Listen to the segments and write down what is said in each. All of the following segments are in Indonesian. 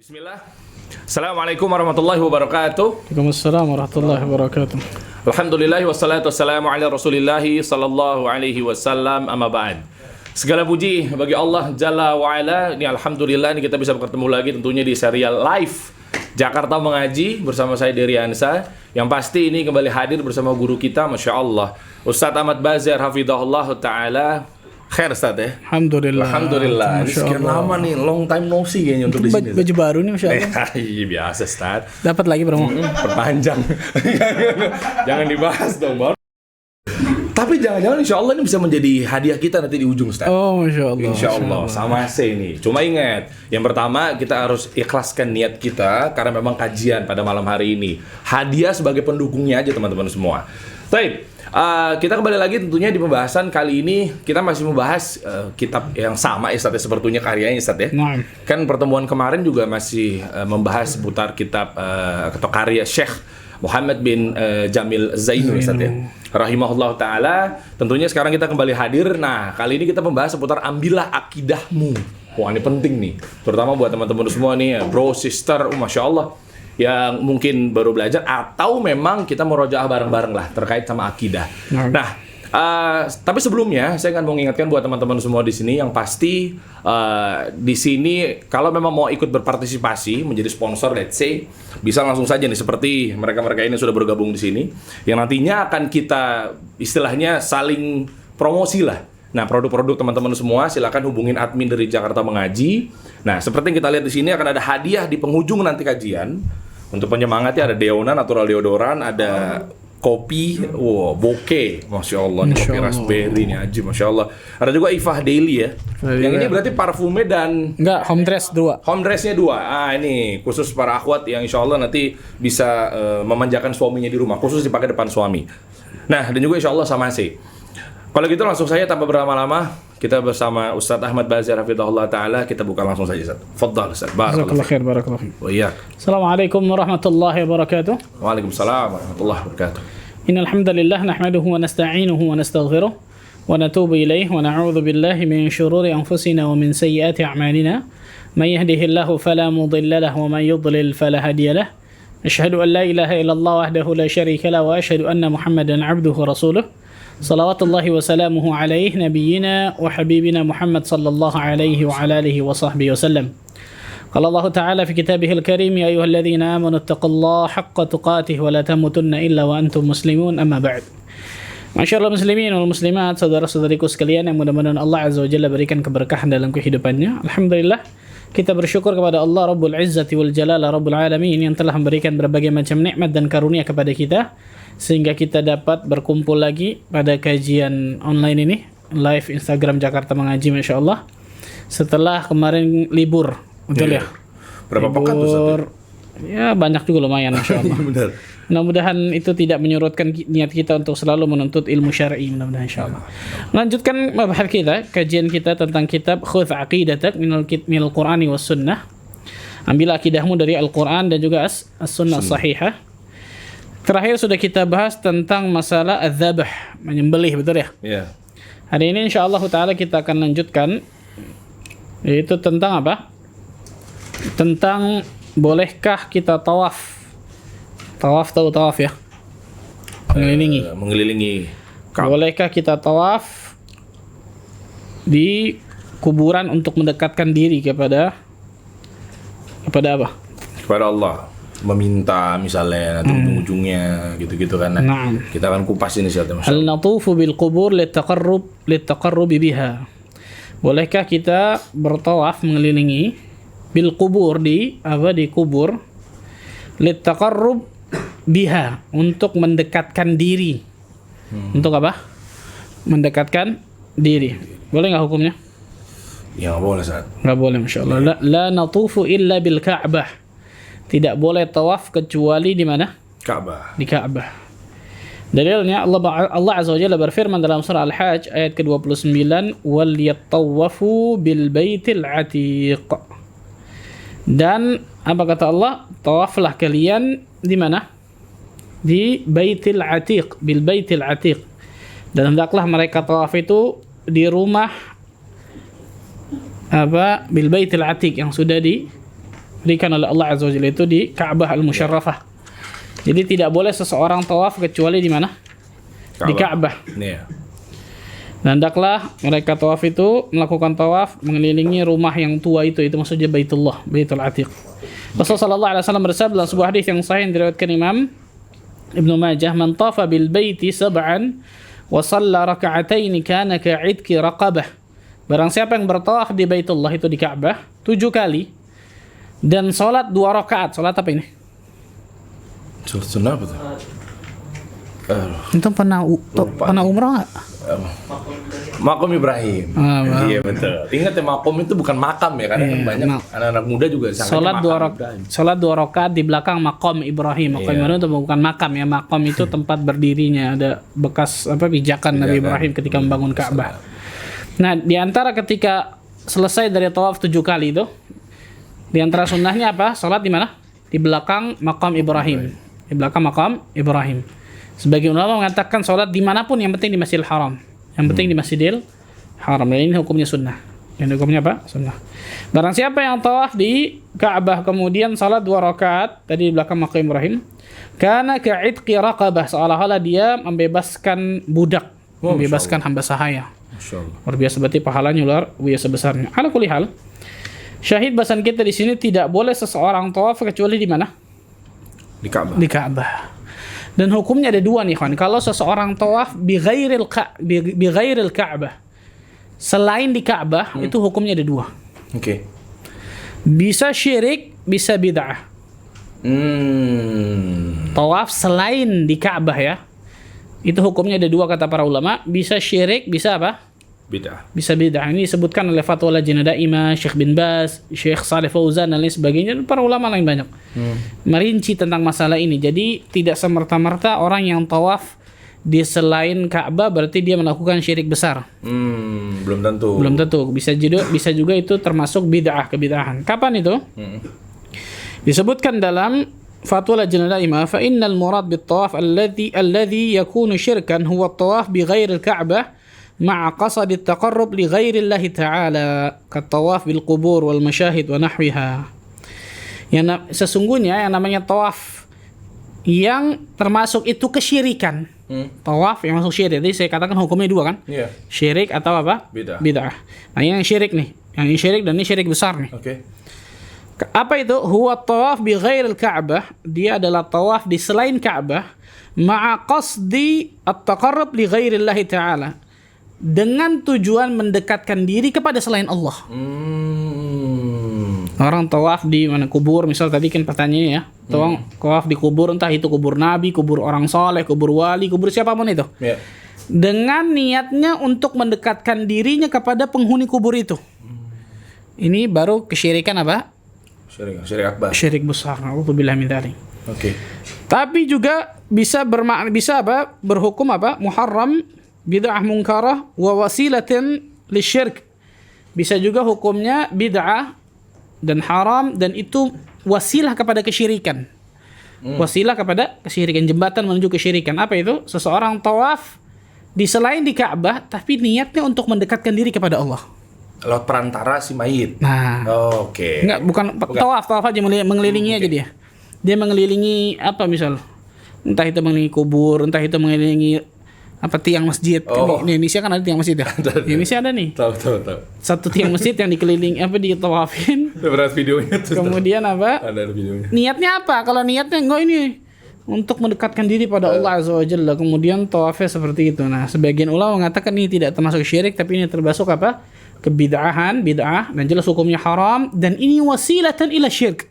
Bismillah. Assalamualaikum warahmatullahi wabarakatuh. Waalaikumsalam warahmatullahi wabarakatuh. Alhamdulillah wassalatu wassalamu ala rasulillahi sallallahu alaihi wasallam, amma ba'd. Segala puji bagi Allah Jalla wa'ala. Ini alhamdulillah ini kita bisa bertemu lagi tentunya di serial live Jakarta Mengaji bersama saya Dery Ansa. Yang pasti ini kembali hadir bersama guru kita, Masya Allah, Ustadz Ahmad Bazar hafidhahullah ta'ala. Khair Ustaz ya. Alhamdulillah. Alhamdulillah. Ini sekian lama nih, long time no see kayaknya untuk di sini. Baju baru nih Masya Allah. Iya biasa Ustaz. Dapat lagi promo. Perpanjang. Jangan dibahas dong, Bang. Tapi jangan-jangan insya Allah ini bisa menjadi hadiah kita nanti di ujung Ustaz. Oh Masya Allah. Insya Allah, sama saya ini. Cuma ingat, yang pertama kita harus ikhlaskan niat kita karena memang kajian pada malam hari ini. Hadiah sebagai pendukungnya aja teman-teman semua. Baik. Kita kembali lagi tentunya di pembahasan kali ini. Kita masih membahas kitab yang sama ya Ustaz, sepertinya karyanya Ustaz ya. Nah. Kan pertemuan kemarin juga masih membahas seputar kitab atau karya Syekh Muhammad bin Jamil Zainu Ustaz ya, rahimahullah ta'ala. Tentunya sekarang kita kembali hadir. Nah, kali ini kita membahas seputar ambillah akidahmu. Wah, ini penting nih, terutama buat teman-teman semua nih, bro, sister, Masya Allah, yang mungkin baru belajar atau memang kita merojaah bareng-bareng lah terkait sama akidah. Nah, tapi sebelumnya saya akan mengingatkan buat teman-teman semua di sini yang pasti di sini kalau memang mau ikut berpartisipasi menjadi sponsor, let's say, bisa langsung saja nih seperti mereka-mereka ini sudah bergabung di sini yang nantinya akan kita istilahnya saling promosi lah. Nah, produk-produk teman-teman semua silakan hubungin admin dari Jakarta Mengaji. Nah, seperti yang kita lihat di sini akan ada hadiah di penghujung nanti kajian. Untuk penyemangatnya ada deonan, natural deodoran, ada kopi, wow, bokeh, Masya Allah, nih, kopi raspberry nih, Aji, Masya Allah. Ada juga Ifah Daily ya. Yang ini berarti parfumnya dan enggak, home dress 2. Home dressnya 2. Ini khusus para akhwat yang insya Allah nanti bisa memanjakan suaminya di rumah, khusus dipakai depan suami. Nah, dan juga insya Allah sama sih. Kalau gitu langsung saja tanpa berlama-lama kita bersama Ustadz Ahmad Bazar hafidhahullah ta'ala, kita buka langsung saja Ustadz. Fadhal Ustadz. Barakallahu khair, barakallahu khair. Wa iyyak. Assalamualaikum warahmatullahi wabarakatuh. Waalaikumsalam warahmatullahi wabarakatuh. Innal hamdalillah nahmaduhu wa nasta'inuhu wa nastaghfiruh wa natubu ilayhi wa na'udzu billahi min shururi anfusina wa min sayyiati a'malina. May yahdihillahu fala mudilla lahu wa may yudlil fala hadiya lahu. Asyhadu an la ilaha illallah wahdahu la syarika lahu wa asyhadu anna Muhammadan 'abduhu wa rasuluh. Salawatullahi wa salamuhu alaihi nabiyina wa habibina Muhammad sallallahu alaihi wa ala alihi wa sahbihi wa sallam. Qala Allah Ta'ala fi kitabihil karim, ya ayyuhalladzina amanu taqullaha haqqa tuqatih wa la tamutunna illa wa antum muslimun, amma ba'd. Masyaallah muslimin wal muslimat, saudara-saudariku sekalian yang mudah-mudahan Allah Azza wa Jalla berikan keberkahan dalam kehidupannya. Alhamdulillah, kita bersyukur kepada Allah Rabbul Izzati wal Jalala Rabbul Alamin yang telah memberikan berbagai macam nikmat dan karunia kepada kita sehingga kita dapat berkumpul lagi pada kajian online ini, live Instagram Jakarta Mengaji, Masya Allah, setelah kemarin libur. Betul ya? Berapa pekan tuh Ustaz? Ya banyak juga lumayan, Masya Allah. Benar. Mudah-mudahan itu tidak menyurutkan niat kita untuk selalu menuntut ilmu syar'i, mudah-mudahan insyaallah. Melanjutkan mabahas kita, kajian kita tentang kitab Khudh Aqidatak minal Qur'ani was Sunnah. Ambil akidahmu dari Al-Qur'an dan juga As-Sunnah Sahihah. Terakhir sudah kita bahas tentang masalah adzabh, menyembelih, betul ya? Iya. Hari ini insyaallah taala kita akan lanjutkan, yaitu tentang apa? Tentang bolehkah kita tawaf? Tawaf, tahu tawaf ya? Mengelilingi. Mengelilingi. Bolehkah kita tawaf di kuburan untuk mendekatkan diri kepada apa? Kepada Allah. Meminta misalnya nanti ujung-ujungnya gitu-gitu kan. Nah. Kita akan kupas ini Ustaz. Al-natufu bil qubur litaqarrub biha. Bolehkah kita bertawaf mengelilingi bil qubur di kubur litaqarrub biha, untuk mendekatkan diri. Untuk apa? Mendekatkan diri. Boleh nggak hukumnya? Ya nggak boleh Ustaz. Nggak boleh, Masya Allah. La natufu illa bil Ka'bah. Tidak boleh tawaf kecuali di mana? Ka'bah. Di Ka'bah. Dalilnya Allah Azza wa Jalla berfirman dalam surah Al-Hajj ayat ke-29, wal yattawafu bil baitil atiq. Dan apa kata Allah? Tawaflah kalian di mana? Di Baitil Atiq, bil Baitil Atiq. Dan hendaklah mereka tawaf itu di rumah bil Baitil Atiq yang sudah diberikan oleh Allah Azza wa Jalla itu di Ka'bah al-Musyarrafah. Jadi tidak boleh seseorang tawaf kecuali di mana? Di Ka'bah. Iya. Dan hendaklah mereka tawaf itu melakukan tawaf mengelilingi rumah yang tua itu maksudnya Baitullah, Baitul Atiq. Rasulullah sallallahu alaihi wasallam bersabda dalam sebuah hadis yang sahih yang diriwayatkan Imam Ibnu Majah, "Man tafa bil baiti sab'an wa shalla raka'ataini kana ka'idki raqabah." Barang siapa yang bertawaf di Baitullah itu di Ka'bah 7 kali dan salat 2 rakaat. Salat apa ini? Sunnah apa tuh? Itu pernah umrah enggak? Makom Ibrahim. Iya betul. Ingat ya, makom itu bukan makam ya, karena kan banyak anak-anak muda juga salat 2 rakaat di belakang makom Ibrahim. Makom Ibrahim itu bukan makam ya, makom itu tempat berdirinya, ada bekas pijakan Nabi Ibrahim ketika membangun Ka'bah. Nah, di antara ketika selesai dari tawaf 7 kali itu, di antara sunnahnya apa? Salat di mana? Di belakang makom Ibrahim. Di belakang makom Ibrahim. Sebagian ulama mengatakan salat dimanapun, yang penting di Masjidil Haram. Yang penting di Masjidil Haram. Dan ini hukumnya sunnah. Ini hukumnya apa? Sunnah. Barang siapa yang tawaf di Ka'bah kemudian salat 2 rakaat tadi di belakang maqam Ibrahim, kana ka'idqi raqabah, seolah-olah dia membebaskan budak, membebaskan hamba sahaya. Masyaallah. Luar biasa, berarti pahalanya luar biasa besarnya. Ala kulli hal, syahid bahasan kita di sini tidak boleh seseorang tawaf kecuali di mana? Di Ka'bah. Di Ka'bah. Dan hukumnya ada 2 nih, kawan. Kalau seseorang tawaf bi ghairil Ka'bah, selain di Ka'bah, itu hukumnya ada 2. Oke. Bisa syirik, bisa bid'ah. Tawaf selain di Ka'bah ya, itu hukumnya ada 2 kata para ulama. Bisa syirik, bisa apa? Bid'ah. Bisa bid'ah. Ini disebutkan oleh Fatwa Lajnah Daimah, Syekh bin Baz, Syekh Shalih Fauzan dan lain sebagainya, dan para ulama lain banyak merinci tentang masalah ini. Jadi tidak semerta-merta orang yang tawaf di selain Ka'bah berarti dia melakukan syirik besar. Belum tentu. Belum tentu. Bisa juga itu termasuk bid'ah, kebid'ahan. Kapan itu? Disebutkan dalam Fatwa Lajnah Daimah, fa innal murad bit tawaf alladhi yakunu syirkan huwa at-tawaf bi ghairil Ka'bah ma'a qasadi at-taqarrub li ghairillahi ta'ala kat-tawaf bil qubur wal masyahid wa nahwiha. Sesungguhnya yang namanya tawaf yang termasuk itu kesyirikan. Tawaf yang masuk syirik. Jadi saya katakan hukumnya 2 kan? Yeah. Syirik atau apa? Bid'ah. Nah, yang syirik nih. Yang ini syirik dan ini syirik besar nih. Oke. Apa itu? Huwa tawaf bi ghairil Ka'bah. Dia adalah tawaf di selain Ka'bah ma'a qasdi at-taqarrub li ghairillahi ta'ala, dengan tujuan mendekatkan diri kepada selain Allah. Orang tawaf di mana kubur, misal tadi kan pertanyaannya ya, tawaf di kubur, entah itu kubur nabi, kubur orang soleh, kubur wali, kubur siapapun itu, dengan niatnya untuk mendekatkan dirinya kepada penghuni kubur itu. Ini baru kesyirikan apa? Syirik akbar. Syirik besar. Alhamdulillah min dzalik. Oke. Tapi juga bisa berhukum apa? Muharram, bid'ah munkarah, wa wasilatin lisyirk. Bisa juga hukumnya bid'ah dan haram, dan itu wasilah kepada kesyirikan. Wasilah kepada kesyirikan, jembatan menuju kesyirikan. Apa itu? Seseorang tawaf di selain di Ka'bah tapi niatnya untuk mendekatkan diri kepada Allah. Lewat perantara si mayit. Nah. Oke. Enggak, bukan tawaf aja, mengelilingi aja dia. Dia mengelilingi apa misal? Entah itu mengelilingi kubur, entah itu mengelilingi tiang masjid. Di Indonesia kan ada tiang masjid ya. Di Indonesia ada nih. Tahu. Satu tiang masjid yang dikelilingi ditawafin. Berat videonya tuh. Kemudian apa? Ada videonya. Niatnya apa? Kalau niatnya enggak ini untuk mendekatkan diri pada Allah Azza wa Jalla, kemudian tawafnya seperti itu. Nah, sebagian ulama mengatakan ini tidak termasuk syirik, tapi ini termasuk apa? Kebid'ahan, bid'ah, dan jelas hukumnya haram, dan ini wasilatan ila syirk.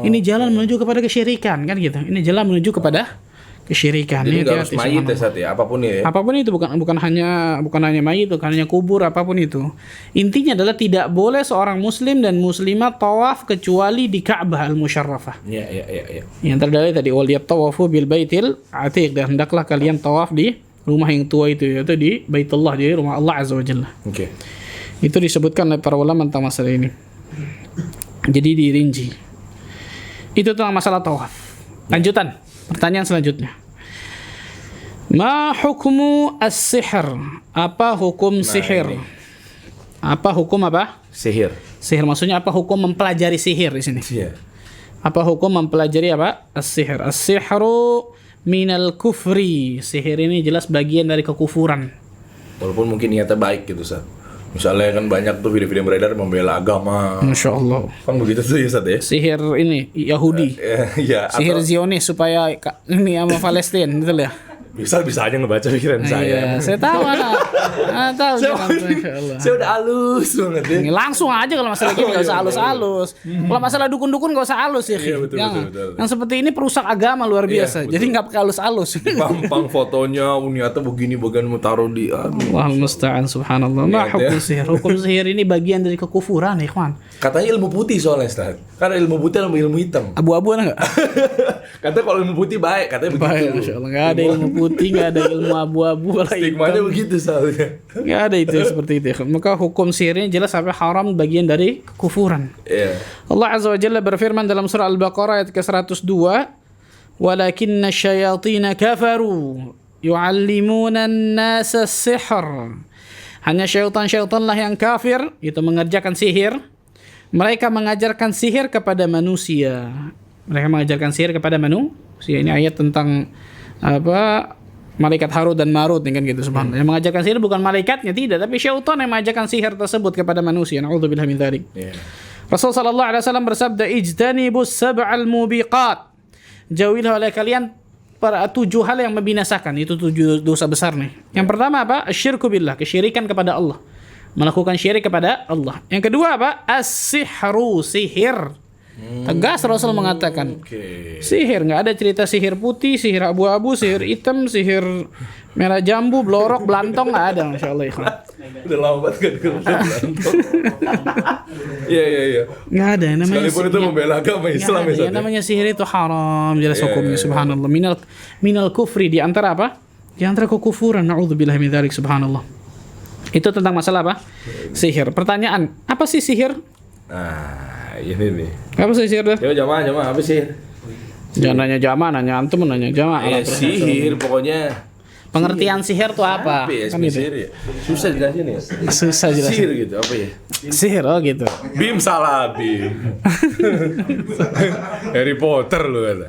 Ini jalan menuju kepada kesyirikan, kan gitu. Ini jalan menuju kepada kesyirikan. Jadi nggak harus mayit ya, Sat, ya, apapun ya. Apapun itu, bukan hanya mayit, bukan hanya kubur, apapun itu. Intinya adalah tidak boleh seorang muslim dan muslimah tawaf kecuali di Ka'bah al-Musyarrafah. Iya. Yang terdalil tadi, wal yatawafu bil baitil atiq, dan hendaklah kalian tawaf di rumah yang tua itu, yaitu di Baitullah, di rumah Allah Azza wa Jalla. Oke. Itu disebutkan oleh para ulama tentang masalah ini. Jadi dirinci. Itu tentang masalah tawaf. Lanjutan, pertanyaan selanjutnya. Ma hukmu as-sihr? Apa hukum sihir? Apa hukum apa? Sihir. Sihir maksudnya apa hukum mempelajari sihir di sini? Iya. Apa hukum mempelajari apa? As-sihir. As-sihru minal kufri. Sihir ini jelas bagian dari kekufuran. Walaupun mungkin niatnya baik gitu, Ustaz. Misalnya kan banyak tuh video-video beredar membela agama. Masya Allah. Kan begitu tuh ya, Ustaz ya? Sihir ini Yahudi. Iya, Sihir atau Zionis supaya ini sama Palestina, betul ya? bisa aja ngebaca pikiran saya. Iya, saya tahu anak tahu jangan, Masya Allah. Saya udah halus banget ya. Ini langsung aja kalau masalah gini nggak usah halus-halus. Kalau masalah dukun-dukun nggak usah halus ya. Iya, betul, Jangan. betul. Yang seperti ini perusak agama luar biasa. betul. Jadi nggak pakai halus-halus. Pampang fotonya, niatnya begini bagian mau taruh di Wah musta'an subhanallah. Nah, Lihat ya. hukum sihir. Hukum sihir ini bagian dari kekufuran, ikhwan. Katanya ilmu putih soalnya, Ustaz. Karena ilmu putih sama ilmu hitam. Abu-abu ada nggak? Katanya kalau ilmu putih baik, katanya begitu. Baik, Masya Allah. Nggak ada ilmu putih, nggak ada ilmu abu-abu. Kalau Stigmanya hitam. begitu soalnya. Nggak ada itu seperti itu. Maka hukum sihirnya jelas sampai haram bagian dari kekufuran. Iya. Allah Azza wa Jalla berfirman dalam surah Al-Baqarah ayat ke-102, "Walakinna syayatina kafaru yu'allimuna an-nasa as-sihr." Hanya syaitan-syaitanlah yang kafir, itu mengerjakan sihir. Mereka mengajarkan sihir kepada manusia. Mereka mengajarkan sihir kepada manusia. Ini ayat tentang apa? Malaikat Harut dan Marut kan gitu subhanallah. Yang mengajarkan sihir bukan malaikatnya, tidak, tapi syaitan yang mengajarkan sihir tersebut kepada manusia. Na'udzubillah min dzalik. Iya. Rasul sallallahu alaihi wasallam bersabda, "Ijtanibus sab'al mubiqat." Jauhilah oleh kalian para 7 hal yang membinasakan. Itu 7 dosa besar nih. Yang pertama apa? Asyirku billah, kesyirikan kepada Allah. Melakukan syirik kepada Allah. Yang kedua apa? As-sihru, sihir. Tegas Rasul mengatakan. Oke. Sihir, nggak ada cerita sihir putih, sihir abu-abu, sihir hitam, sihir merah jambu, blorok, belantong, nggak ada, Masya Allah. Ikhwan. Udah lama banget gak dengar Iya. Nggak ada yang namanya Sekalipun itu membela agama Islam ya, yang Ustaz, ya. namanya sihir itu haram, jelas Iya, hukumnya subhanallah. Minal kufri, di antara apa? Di antara kekufuran, na'udzubillah min dzalik subhanallah. Itu tentang masalah apa? Sihir. Pertanyaan, apa sih sihir? Nah, ini nih. Apa sih sihir? Coba jamaah apa sih? Jangan nanya jamaah, nanya antum, nanya jamaah. Ya, sihir pokoknya. Pengertian sihir itu apa? Apa ya, Kan gitu. sihir ya? Susah jelasin ya. Susah jelasin. Sihir gitu, apa ya? Sihir, oh gitu. Bim salah Bim. Harry Potter lu kata.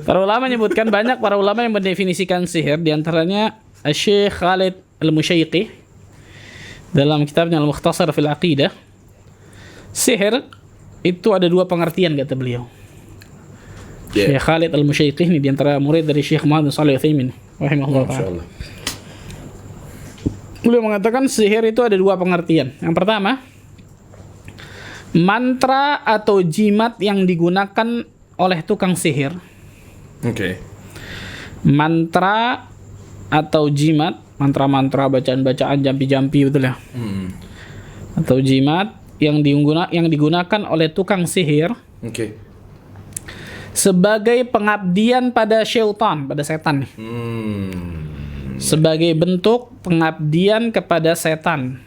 Para ulama menyebutkan, banyak para ulama yang mendefinisikan sihir, diantaranya Syekh Khalid Al-Musyaiqi dalam kitabnya Al-Mukhtasar fil Aqidah. Sihir itu ada 2 pengertian kata beliau. Yeah. Syekh Khalid Al-Musyaiqi ini diantara murid dari Syekh Muhammad bin Shalih Al-Utsaimin rahimahullah ta'ala. Masyaallah. Beliau mengatakan sihir itu ada 2 pengertian. Yang pertama, mantra atau jimat yang digunakan oleh tukang sihir. Oke. Mantra atau jimat, mantra-mantra, bacaan-bacaan, jampi-jampi, betul ya? Atau jimat yang digunakan oleh tukang sihir Oke. sebagai pengabdian pada syaitan, pada setan nih. Sebagai bentuk pengabdian kepada setan.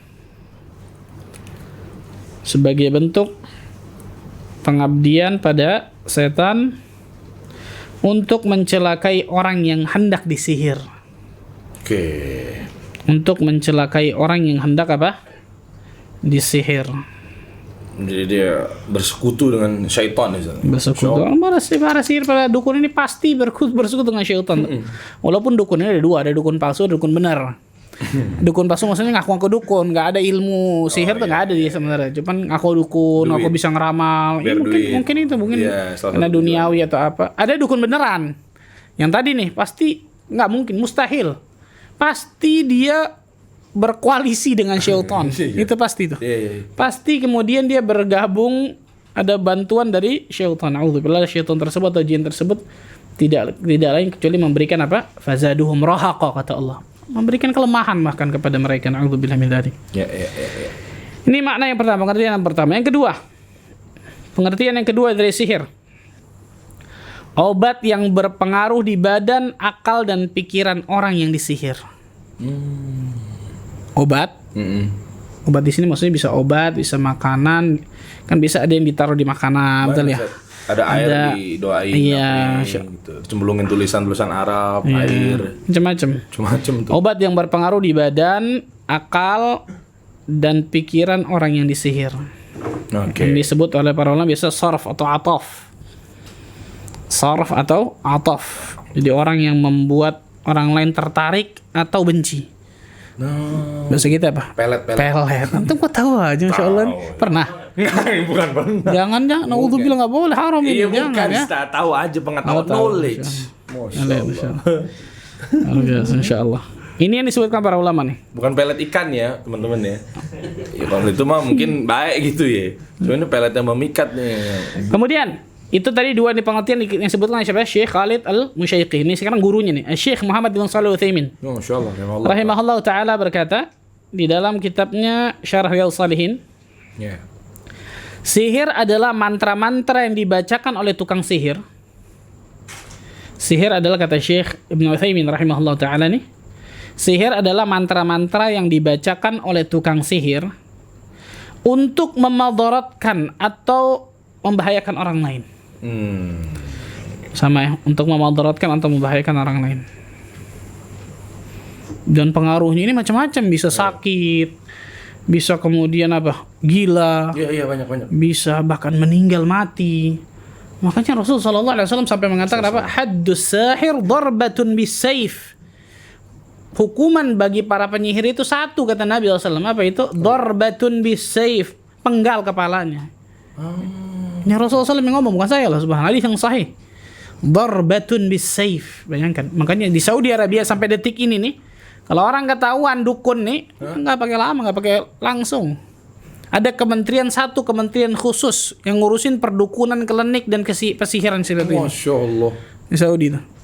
Sebagai bentuk pengabdian pada setan untuk mencelakai orang yang hendak disihir. Oke. Untuk mencelakai orang yang hendak apa? Disihir. Jadi dia bersekutu dengan syaitan ya. Bersekutu. Para sihir pada dukun ini pasti bersekutu dengan syaitan. Walaupun dukun ini ada 2, ada dukun palsu, ada dukun benar. Dukun palsu maksudnya ngaku-ngaku dukun, nggak ada ilmu sihir tuh nggak ada dia sebenarnya. Cuman ngaku dukun, Duit. aku bisa ngeramal. Ya, mungkin itu Iya, salah karena satu duniawi atau apa. Ada dukun beneran. Yang tadi nih pasti nggak mungkin, mustahil. Pasti dia berkoalisi dengan syaitan. Iya. Itu pasti tuh. Iya. Pasti kemudian dia bergabung, ada bantuan dari syaitan. A'udzubillah, syaitan tersebut atau jin tersebut tidak lain kecuali memberikan apa? Fazaduhum rahaqa, kata Allah. Memberikan kelemahan bahkan kepada mereka. A'udzubillah min dzalik. Ya. Ini makna yang pertama, pengertian yang pertama. Yang kedua, pengertian yang kedua dari sihir. Obat yang berpengaruh di badan, akal dan pikiran orang yang disihir. Obat. Obat di sini maksudnya bisa obat, bisa makanan, kan bisa ada yang ditaruh di makanan, betul ya? Ada air didoain, iya, gitu. Cemplungin tulisan Arab, iya, air, macam-macam. macam-macam tuh. Obat yang berpengaruh di badan, akal, dan pikiran orang yang disihir. Oke. Yang disebut oleh para ulama biasa sarf atau ataf. Sarf atau ataf. Jadi orang yang membuat orang lain tertarik atau benci. Bahasa kita apa? Pelet. Pelet. Antum kok tahu aja, Masya Allah. Pernah? Bukan pernah. Jangan. Naudzubillah, nggak boleh, haram ini. Iya, bukan. Jangan ya. Tahu aja pengetahuan, knowledge. Masya Allah. Insya Allah. Ini yang disebutkan para ulama nih. Bukan pelet ikan ya, teman-teman ya. Ya kalau itu mah mungkin baik gitu ya. Cuma ini pelet yang memikat nih. Kemudian itu tadi dua di pengertian yang disebutkan siapa? Syekh Khalid Al-Musyaiqi. Ini sekarang gurunya nih, Syekh Muhammad bin Shalih Al-Utsaimin. Masya Allah. Rahimahullah taala berkata di dalam kitabnya Syarah Riyadhus Shalihin, Ya. sihir adalah mantra-mantra yang dibacakan oleh tukang sihir. Sihir adalah, kata Syekh Ibnu Utsaimin rahimahullah taala nih, sihir adalah mantra-mantra yang dibacakan oleh tukang sihir untuk memadaratkan atau membahayakan orang lain. Sama ya, untuk memadaratkan atau membahayakan orang lain. Dan pengaruhnya ini macam-macam, bisa sakit, bisa kemudian apa? Gila. Iya banyak. Bisa bahkan meninggal mati. Makanya Rasulullah sallallahu alaihi wasallam sampai mengatakan apa? Haddus sahir darbatun bisayf. Hukuman bagi para penyihir itu satu, kata Nabi SAW. Apa itu? Darbatun bisayf, penggal kepalanya. Ini Rasulullah SAW yang ngomong, bukan saya lah, subhanallah, hadis yang sahih. Darbatun bisayf. Bayangkan. Makanya di Saudi Arabia sampai detik ini nih, kalau orang ketahuan dukun nih, nggak pakai lama, nggak pakai langsung. Ada satu kementerian khusus yang ngurusin perdukunan, klinik dan pesihiran seperti ini. Masya Allah. Di Saudi tuh.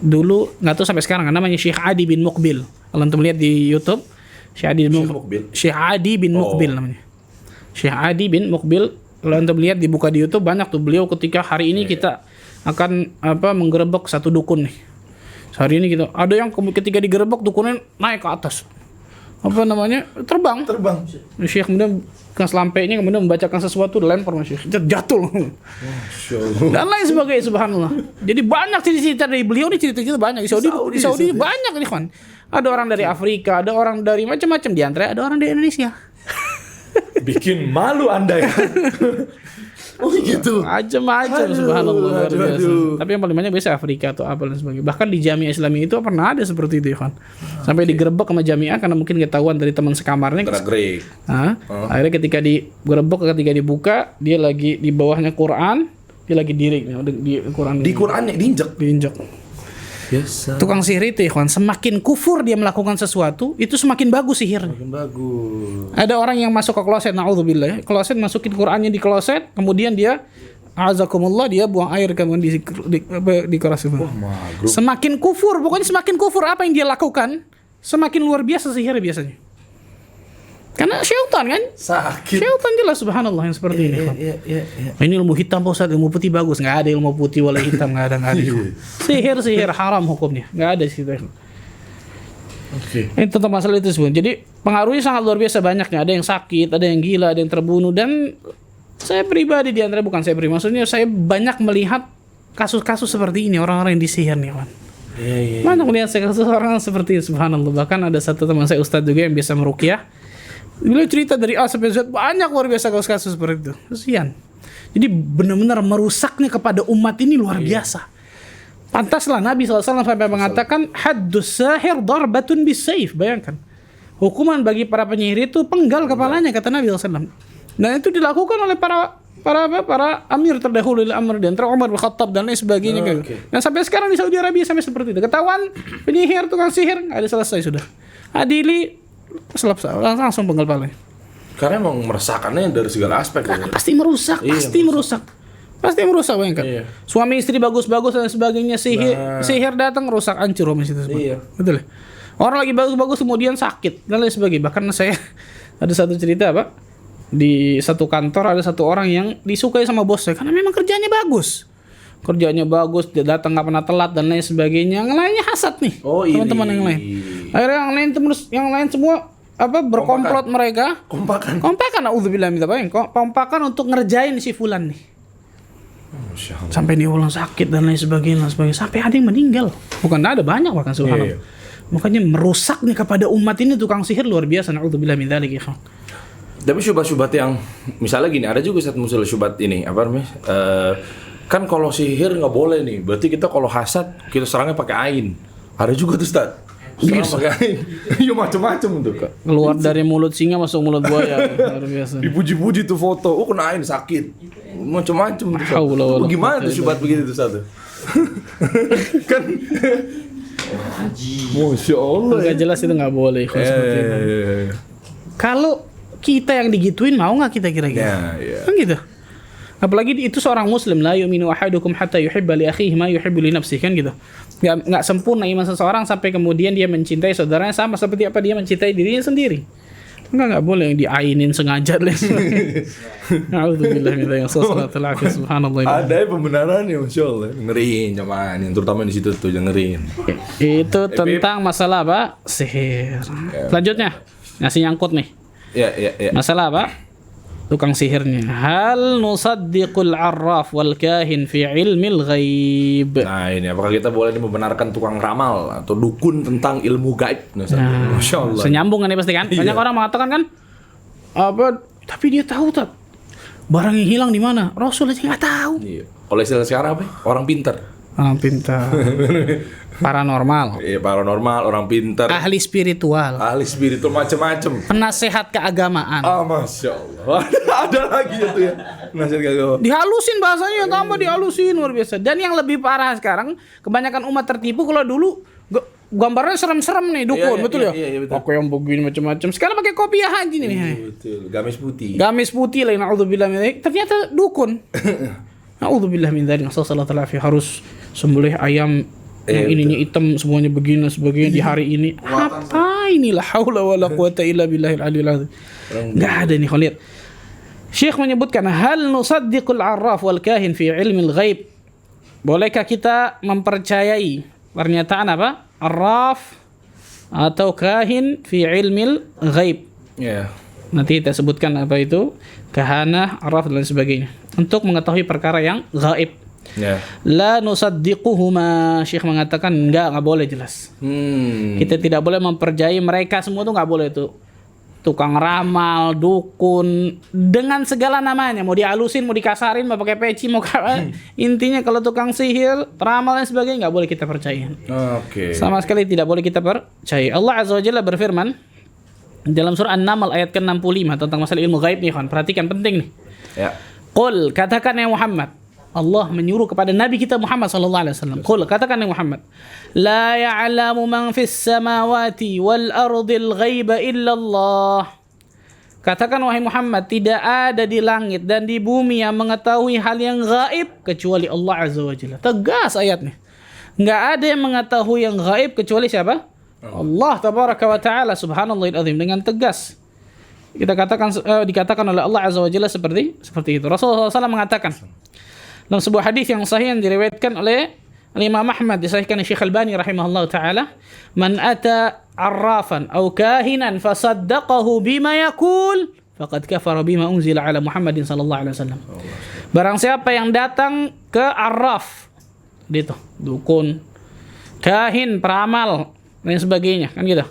Dulu nggak tahu sampai sekarang, namanya Syekh Adi bin Muqbil. Kalau antum lihat di YouTube, Syekh Adi bin Muqbil namanya. Syekh Adi bin Muqbil. Kalau antum lihat dibuka di YouTube, banyak tuh beliau ketika hari ini kita akan menggerebek satu dukun nih. Hari ini kita ada yang ketika digerebek dukunnya naik ke atas. Terbang. Syekh kemudian dengan selampainya kemudian membacakan sesuatu, dilempar sama Syekh, jatuh. Dan lain sebagainya, subhanallah. Jadi banyak cerita dari beliau nih, cerita-cerita banyak di Saudi banyak nih, kan. Ada orang dari Afrika, ada orang dari macam-macam, di antara ada orang dari Indonesia. Bikin malu Anda ya. Oh gitu. Macam-macam, subhanallah, luar biasa. Tapi yang paling banyak biasa Afrika atau apa dan sebagainya. Bahkan di Jamiah Islami itu pernah ada seperti itu, kan. Sampai digerebek sama Jamiah karena mungkin ketahuan dari teman sekamarnya. Akhirnya ketika digerebek, ketika dibuka, dia lagi di bawahnya Quran, dia lagi diri di Quran. Di Qurannya diinjak. Biasa. Tukang sihir itu, kan, semakin kufur dia melakukan sesuatu, itu semakin bagus sihirnya. Ada orang yang masuk ke kloset, naudzubillah, kloset, masukin Qurannya di kloset, kemudian dia azakumullah, dia buang air kemudian di keras itu. Semakin kufur, pokoknya semakin kufur apa yang dia lakukan, semakin luar biasa sihirnya biasanya. Karena syaitan kan? Sakit. Syaitan jelas, subhanallah, yang seperti ini. Iya. Ini ilmu hitam Pak Ustaz, ilmu putih bagus. Nggak ada ilmu putih wala hitam, nggak ada. Sihir haram hukumnya, nggak ada situ. Ini tentang masalah itu sebenarnya. Jadi pengaruhnya sangat luar biasa banyaknya. Ada yang sakit, ada yang gila, ada yang terbunuh. Dan saya pribadi di antara, bukan saya pribadi, maksudnya saya banyak melihat kasus-kasus seperti ini, orang-orang yang disihir nih, kan. Banyak melihat kasus orang seperti itu, subhanallah. Bahkan ada satu teman saya ustadz juga yang bisa meruqyah. Beliau cerita dari A sampai Z, banyak luar biasa kasus-kasus seperti itu. Kesian. Jadi benar-benar merusaknya kepada umat ini luar biasa. Pantaslah Nabi SAW sampai mengatakan haddus sahir darbatun bisayf. Bayangkan. Hukuman bagi para penyihir itu penggal kepalanya, kata Nabi SAW. Dan itu dilakukan oleh para amir terdahulu, di antara Umar bin Khattab dan lain sebagainya. Dan sampai sekarang di Saudi Arabia sampai seperti itu. Ketahuan penyihir, tukang sihir, ada selesai sudah. Adili langsung penggal kepalanya. Karena emang meresahkannya dari segala aspek. Pasti merusak. Bayangkan. Suami istri bagus-bagus dan sebagainya, sihir datang rusak, hancur rumah situ. Betul ya? Orang lagi bagus-bagus kemudian sakit dan lain sebagainya. Bahkan saya ada satu cerita, Pak. Di satu kantor ada satu orang yang disukai sama bosnya karena memang kerjanya bagus. Dia datang nggak pernah telat dan lain sebagainya. Yang lainnya hasad nih, teman-teman yang lain. Akhirnya yang lain semua berkomplot mereka. Kompakan, auzubillah min dzalik. Kompakan untuk ngerjain si fulan nih. Sampai dia ulang sakit dan lain sebagainya. Sampai ada yang meninggal. Bukan ada, banyak bahkan, subhanallah. Makanya merusak nih kepada umat ini tukang sihir luar biasa. Na'udzubillah min dzalik ya. Tapi syubhat-syubhat yang misalnya gini, ada juga Ustaz muncul syubhat ini apa namanya? Kan kalau sihir nggak boleh nih. Berarti kita kalau hasad kita serangnya pakai ain. Ada juga tuh Ustaz. Serang pakai ain. Iya macam-macam tuh Kak. Keluar dari mulut singa masuk mulut buaya. Luar biasa. Dipuji-puji tuh foto. Oh kena ain sakit. Macam-macam tuh. Ustaz. Gimana tuh syubhat begitu tuh Ustaz? Kan Masya Allah. Nggak jelas itu nggak boleh. Kalau kita yang digituin mau nggak kita kira-kira? Kan gitu. Apalagi itu seorang muslim, la yu'minu ahadukum hatta yuhibba li akhihi ma yuhibbu li nafsihi, kan gitu. Nggak sempurna iman seseorang sampai kemudian dia mencintai saudaranya sama seperti apa dia mencintai dirinya sendiri. Nggak boleh yang diainin sengaja. Alhamdulillah subhanallah. Ada pembenaran ya, Masya Allah. Dengerin cuman yang terutama di situ tuh dengerin. Itu tentang masalah apa? Sihir. Selanjutnya ngasih nyangkut nih. Ya. Masalah apa? Tukang sihirnya. Hal nusaddiqul arraf wal kahin fi ilmil ghaib. Nah ini apakah kita boleh membenarkan tukang ramal atau dukun tentang ilmu gaib? Nah, Masya Allah. Senyambung kan ya pasti kan? Banyak orang mengatakan kan apa? Tapi dia tahu tak barang yang hilang di mana? Rasul aja nggak tahu. Iya. Oleh istilah sekarang apa? Orang pintar. Orang pintar. Paranormal. Iya, paranormal, orang pintar. Ahli spiritual. Ahli spiritual macam-macam. Penasehat keagamaan. Masya Allah. Ada lagi itu ya. Penasehat keagamaan. Dihalusin bahasanya, tambah dihalusin luar biasa. Dan yang lebih parah sekarang, kebanyakan umat tertipu. Kalau dulu gambarnya serem-serem nih dukun, betul ya? Iya, betul. Pakai yang begini macam-macam. Sekarang pakai kopiah aja nih. Betul. Gamis putih. Gamis putih lah, na'udzubillah min dzalik. Ternyata dukun. Na'udzubillah min dzalik. Sallallahu alaihi harus sembelih ayam yang ininya hitam semuanya begini sebagainya di hari ini. Apa inilah haula wala quwata illa billahil aliyil azim. Enggak ada nih kalian. Syekh menyebutkan hal nusaddiqul arraf wal kahin fi ilmil ghaib. Bolehkah kita mempercayai pernyataan apa? Arraf atau kahin fi ilmil ghaib. Ya. Nanti kita sebutkan apa itu kahanah, arraf dan sebagainya untuk mengetahui perkara yang gaib. Ya. La nusaddiquhuma. Syekh mengatakan enggak boleh jelas. Kita tidak boleh mempercayai mereka semua tuh enggak boleh tuh. Tukang ramal, dukun dengan segala namanya, mau dihalusin, mau dikasarin, mau pakai peci, mau intinya kalau tukang sihir, ramal dan sebagainya enggak boleh kita percaya. Oke. Sama sekali tidak boleh kita percaya. Allah Azza wa Jalla berfirman dalam surah An-Naml ayat ke-65 tentang masalah ilmu gaib nih, kan. Perhatikan penting nih. Ya. Qul, katakan ya Muhammad. Allah menyuruh kepada Nabi kita Muhammad sallallahu alaihi wasallam. Qul, katakan ya Muhammad, la ya'lamu man fis samawati wal ardil ghaiba illa Allah. Katakan wahai Muhammad, tidak ada di langit dan di bumi yang mengetahui hal yang gaib kecuali Allah Azza wa Jalla. Tegas ayatnya. Enggak ada yang mengetahui yang gaib kecuali siapa? Allah tabaraka wa taala, subhanallahil azim, dengan tegas. Kita katakan dikatakan oleh Allah Azza wa Jalla seperti itu. Rasulullah SAW mengatakan dalam sebuah hadis yang sahih yang diriwayatkan oleh Imam Ahmad, disahihkan Syekh Albani rahimahullah taala, man ata arrafan aw kahinan fasaddaqahu bima yaqul faqad kafara bima unzila ala Muhammadin sallallahu alaihi wasallam. Barang siapa yang datang ke arraf, itu dukun, kahin, peramal dan sebagainya, kan gitu.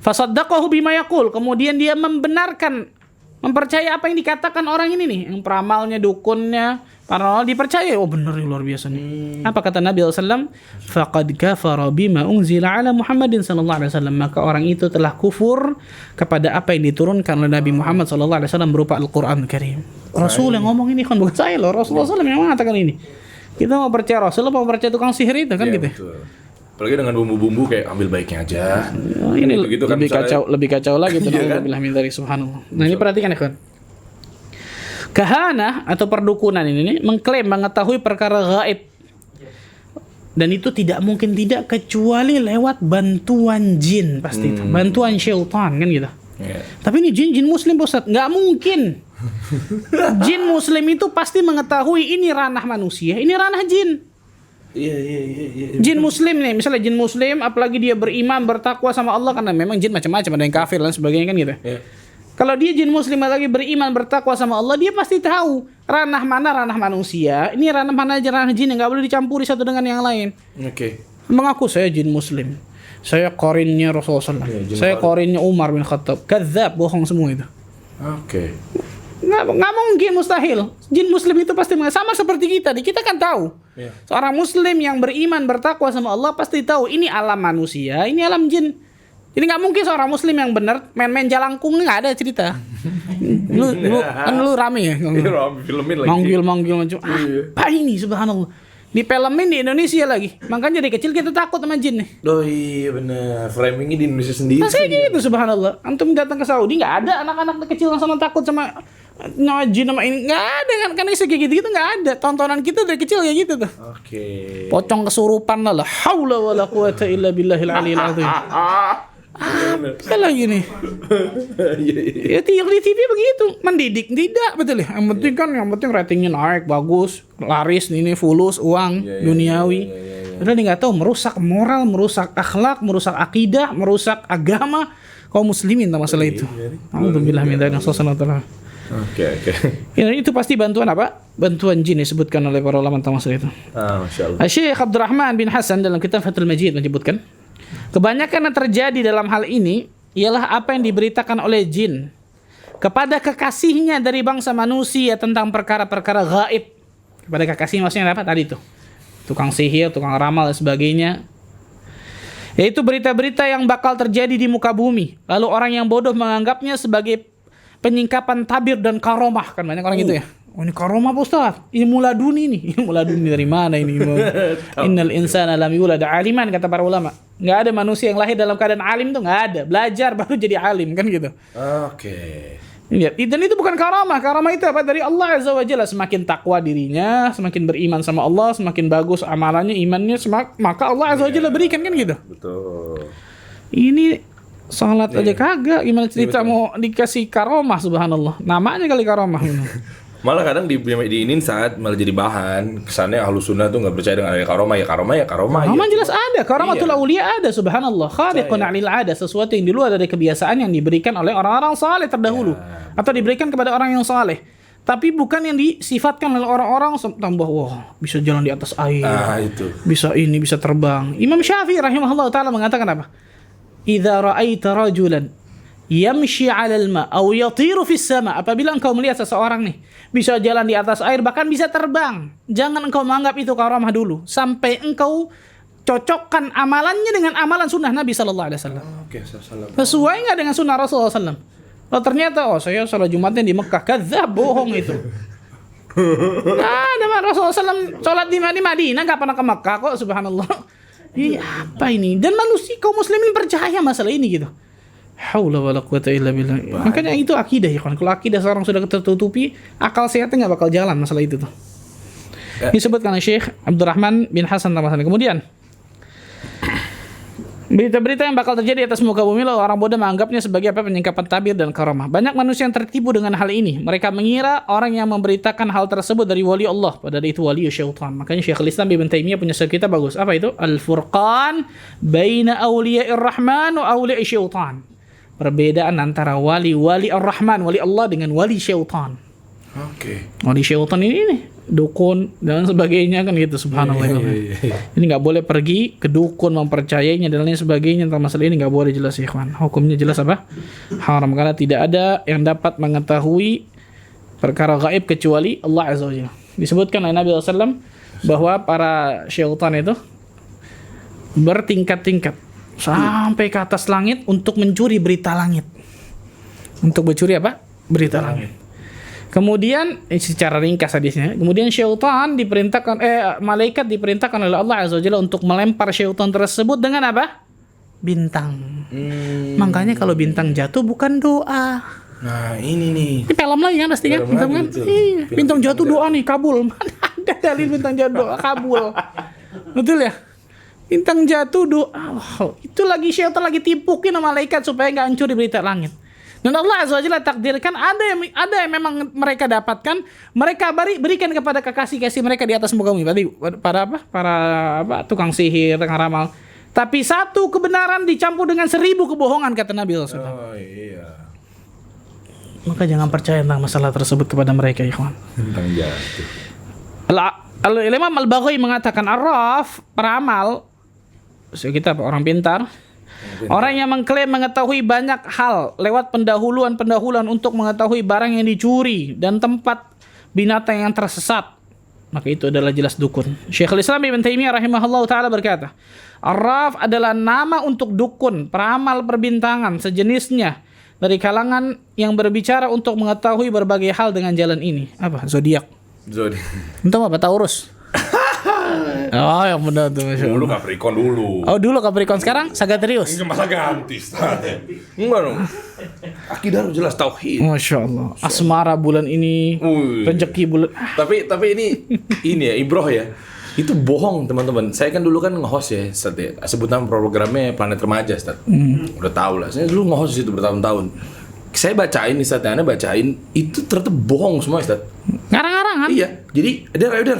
Fasaddaqahu bima yaqul, kemudian dia membenarkan, mempercayai apa yang dikatakan orang ini nih, yang peramalnya, dukunnya, paranormal dipercaya. Oh benar nih, luar biasa nih. Apa kata Nabi SAW? Faqad kafara bima unzila ala Muhammadin sallallahu alaihi wasallam. Maka orang itu telah kufur kepada apa yang diturunkan oleh Nabi Muhammad sallallahu alaihi wasallam berupa Al-Qur'an Karim. Rasul yang ngomong ini, kan bukan saya loh. Rasulullah SAW yang mengatakan ini. Kita mau percaya Rasul, mau percaya tukang sihir itu kan Ya, gitu. betul. Apalagi dengan bumbu-bumbu kayak ambil baiknya aja. Ini gitu kan, lebih kacau lagi tuh. Iya, kan? Subhanallah. Nah ini perhatikan ya kan. Kahanah atau perdukunan ini mengklaim mengetahui perkara gaib. Dan itu tidak mungkin tidak kecuali lewat bantuan jin pasti itu. Bantuan syaitan kan gitu. Yeah. Tapi ini jin muslim Ustaz, nggak mungkin. Jin muslim itu pasti mengetahui ini ranah manusia, ini ranah jin. Iya. Jin muslim nih, misalnya jin muslim apalagi dia beriman, bertakwa sama Allah, karena memang jin macam-macam, ada yang kafir dan sebagainya kan gitu. Yeah. Kalau dia jin muslim lagi beriman, bertakwa sama Allah, dia pasti tahu ranah mana ranah manusia, ini ranah mana aja ranah jin yang enggak boleh dicampuri satu dengan yang lain. Oke. Mengaku saya jin muslim. Saya korinnya Rasulullah SAW. Iya, Saya korinnya Umar bin Khattab. Kadzab, bohong semua itu. Oke. Nggak mungkin, mustahil. Jin muslim itu pasti sama seperti kita. Kita kan tahu. Iya. Seorang muslim yang beriman, bertakwa sama Allah pasti tahu ini alam manusia, ini alam jin. Jadi nggak mungkin seorang muslim yang benar main-main jalangkung, nggak ada cerita. lu rame ya? Filmin lagi. Manggil macam apa ini, subhanallah. Di filmin di Indonesia lagi. Makanya dari kecil kita takut sama jin nih. Oh iya benar. Framingnya di Indonesia sendiri. Nah, saya gitu, subhanallah. Antum datang ke Saudi nggak ada anak-anak kecil yang sama takut sama jin sama ini, nggak ada kan? Karena kayak gitu nggak ada. Tontonan kita dari kecil kayak gitu tuh. Oke. Pocong kesurupan lah. Haula wala quwata illa billahil aliyil azim. Apa lagi nih? Ya di TV begitu, mendidik tidak betul ya. Yang penting ratingnya naik, bagus, laris, ini fulus, uang, duniawi. Padahal dia nggak tahu merusak moral, merusak akhlak, merusak akidah, merusak agama kaum muslimin tentang masalah itu. Alhamdulillah min dzalik sallallahu. Oke. Ya, itu pasti bantuan apa? Bantuan jin disebutkan oleh para ulama tentang masalah itu. Masya Allah. Syekh Abdurrahman bin Hasan dalam kitab Fathul Majid menyebutkan, kebanyakan yang terjadi dalam hal ini ialah apa yang diberitakan oleh jin kepada kekasihnya dari bangsa manusia tentang perkara-perkara gaib. Kepada kekasihnya maksudnya apa tadi tuh? Tukang sihir, tukang ramal dan sebagainya. Yaitu berita-berita yang bakal terjadi di muka bumi. Lalu orang yang bodoh menganggapnya sebagai penyingkapan tabir dan karomah. Kan banyak orang gitu ya. Oh ini karomah Pak Ustaz, ilmu laduni nih. Ilmu laduni dari mana ini? Innal insana lam yulad aliman, kata para ulama. Nggak ada manusia yang lahir dalam keadaan alim tuh, nggak ada. Belajar baru jadi alim kan gitu. Oke. Dan itu bukan karamah. Karamah itu apa? Dari Allah Azza wa Jalla. Semakin takwa dirinya, semakin beriman sama Allah, semakin bagus amalannya, imannya, maka Allah Azza wa Jalla berikan kan gitu. Betul. Ini salat aja kagak, gimana cerita mau dikasih karomah, subhanallah. Namanya kali karomah. Malah kadang diinin saat malah jadi bahan kesannya ahlus sunnah tuh nggak percaya dengan karomah ya. Karomah jelas ada, karamatul auliya ada, subhanallah. Khariqun 'anil 'ada, sesuatu yang di luar dari kebiasaan yang diberikan oleh orang-orang saleh terdahulu atau diberikan kepada orang yang saleh. Tapi bukan yang disifatkan oleh orang-orang tambah wah bisa jalan di atas air. Itu. Bisa ini, bisa terbang. Imam Syafi'i rahimahullah taala mengatakan apa? Idza ra'aita rajulan yamshi 'alal ma' aw yatiru fis sama', apabila engkau melihat seseorang nih bisa jalan di atas air bahkan bisa terbang, jangan engkau menganggap itu karamah dulu sampai engkau cocokkan amalannya dengan amalan sunnah Nabi sallallahu alaihi wasallam. Sesuai enggak dengan sunnah Rasulullah sallallahu alaihi wasallam? Oh ternyata saya salat Jumatnya di Mekah, kadzab, bohong itu. Ada Rasulullah sallallahu salat di Madinah, enggak pernah ke Mekah kok, subhanallah. Apa ini? Dan manusia kaum muslimin percaya masalah ini gitu. Haula wala quwata illa billah. Makanya itu akidah ya kan. Kalau akidah seorang sudah tertutupi, akal sehatnya enggak bakal jalan masalah itu tuh. Disebutkan oleh Syekh Abdurrahman bin Hasan Tamasani. Kemudian berita-berita yang bakal terjadi atas muka bumi, lalu orang bodoh menganggapnya sebagai apa? Penyingkapan tabir dan karamah. Banyak manusia yang tertipu dengan hal ini. Mereka mengira orang yang memberitakan hal tersebut dari wali Allah, padahal itu wali syaitan. Makanya Syekhul Islam Ibnu Taimiyah punya kitab bagus. Apa itu? Al-Furqan baina awliya'ir rahman wa awliya'i syaitan. Perbedaan antara wali ar-Rahman, wali Allah dengan wali syaitan. Oke. Wali syaitan ini nih, dukun dan sebagainya kan gitu, subhanallah. Ini nggak boleh pergi ke dukun mempercayainya dan lain sebagainya. Tentang masalah ini nggak boleh, jelas ya ikhwan. Hukumnya jelas apa? Haram, karena tidak ada yang dapat mengetahui perkara gaib kecuali Allah Azza wa Jalla. Disebutkan oleh Nabi SAW bahwa para syaitan itu bertingkat-tingkat sampai ke atas langit untuk mencuri berita langit. Untuk mencuri apa? Berita langit. Kemudian secara ringkas hadisnya, kemudian syaitan diperintahkan malaikat diperintahkan oleh Allah Azza wa Jalla untuk melempar syaitan tersebut dengan apa? Bintang. Makanya kalau bintang jatuh bukan doa. Nah, ini nih. Ini film lagi kan pasti kan? Iya, bintang jatuh doa nih kabul. Mana ada dalil bintang jatuh doa kabul? Betul ya? Bintang jatuh doa, itu lagi syaitan lagi tipukin sama malaikat supaya nggak hancur di berita langit. Dan Allah Azza wa Jalla takdirkan ada yang memang mereka dapatkan, mereka berikan kepada kekasih-kasih mereka di atas muka bumi. Para tukang sihir, tukang ramal. Tapi satu kebenaran dicampur dengan 1000 kebohongan, kata Nabi SAW. Oh iya. Maka jangan percaya tentang masalah tersebut kepada mereka, ikhwan. Bintang jatuh. Al-Imam Al-Baghawi mengatakan Ar-Raf, peramal kita orang pintar. Orang yang mengklaim mengetahui banyak hal lewat pendahuluan untuk mengetahui barang yang dicuri dan tempat binatang yang tersesat, maka itu adalah jelas dukun. Syekhul Islam Ibn Taimiyah rahimahullah ta'ala berkata, Arraf adalah nama untuk dukun, peramal perbintangan sejenisnya dari kalangan yang berbicara untuk mengetahui berbagai hal dengan jalan ini. Apa? Zodiak. Entah apa? Taurus. Oh, yang benar tuh, Masya Allah. Dulu Capricorn dulu. Oh, dulu Capricorn, sekarang Sagittarius. Ini masa ganti, Ustaz. Enggak dong. Akidah jelas tauhid. Masya Allah. Asmara bulan ini, rezeki bulan. Tapi ini ya, ibroh ya. Itu bohong, teman-teman. Saya kan dulu kan nge-host ya, Ustaz. Sebut nama programnya Planet Remaja, Ustaz. Udah tahu lah. Saya dulu nge-host itu bertahun-tahun. Saya bacain nih, Ustaz. Anda bacain, itu ternyata bohong semua, Ustaz. Ngarang-ngarangan. Iya. Jadi ada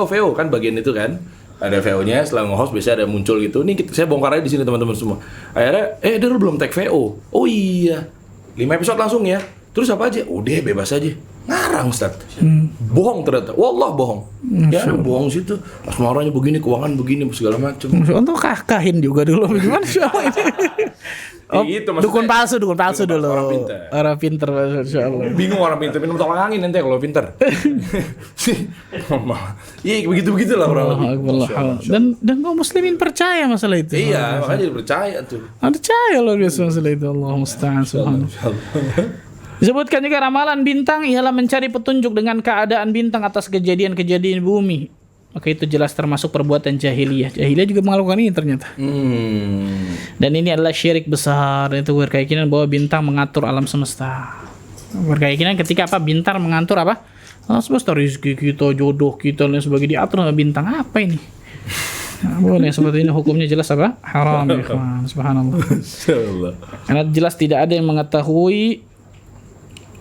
VO kan bagian itu kan. Ada VO-nya, setelah nge-host biasanya ada muncul gitu. Nih saya bongkar aja di sini teman-teman semua. Akhirnya, dia belum tag VO. Oh iya. 5 episode langsung ya. Terus apa aja? Udah bebas aja. Ngarang, Ustaz. Bohong ternyata. Wallah bohong. Ya, bohong situ. Asmaranya begini, keuangan begini, segala macam. Untuk kahin juga dulu. Gimana sih ini? Oh, gitu, dukun palsu dulu. Orang pinter, Masya Allah. Bingung orang pinter, minum tolak angin nanti kalau pinter. Iya, begitu lah orang. Dan kaum muslimin percaya masalah itu. Iya, makanya jadi percaya tuh. Percaya loh biasa masalah itu. Allah musta'an, subhanallah. Disebutkan juga ramalan bintang ialah mencari petunjuk dengan keadaan bintang atas kejadian-kejadian bumi. Maka itu jelas termasuk perbuatan jahiliyah. Jahiliyah juga melakukan ini ternyata. Dan ini adalah syirik besar. Itu berkeyakinan bahwa bintang mengatur alam semesta. Berkeyakinan ketika bintang mengatur alam semesta, rezeki kita, jodoh kita dan sebagainya diatur oleh bintang. Apa ini? Boleh seperti ini hukumnya jelas haram, ikhwan. Subhanallah. Karena jelas tidak ada yang mengetahui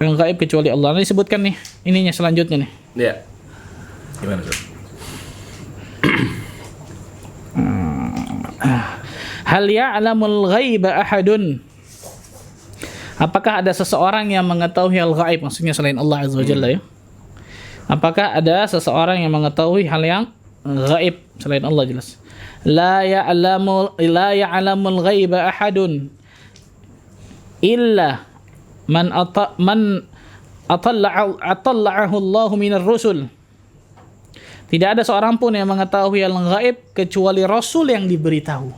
yang gaib kecuali Allah. Ini disebutkan nih ininya selanjutnya nih. Iya. Gimana tuh? Hal ya'lamul ghaiba ahadun. Apakah ada seseorang yang mengetahui hal gaib, maksudnya selain Allah Azza wa Jalla ya? Apakah ada seseorang yang mengetahui hal yang gaib selain Allah jelas? La ya'lamul ghaiba ahadun illa man atalla'ahu Allah minar rusul. Tidak ada seorang pun yang mengetahui hal gaib kecuali Rasul yang diberitahu.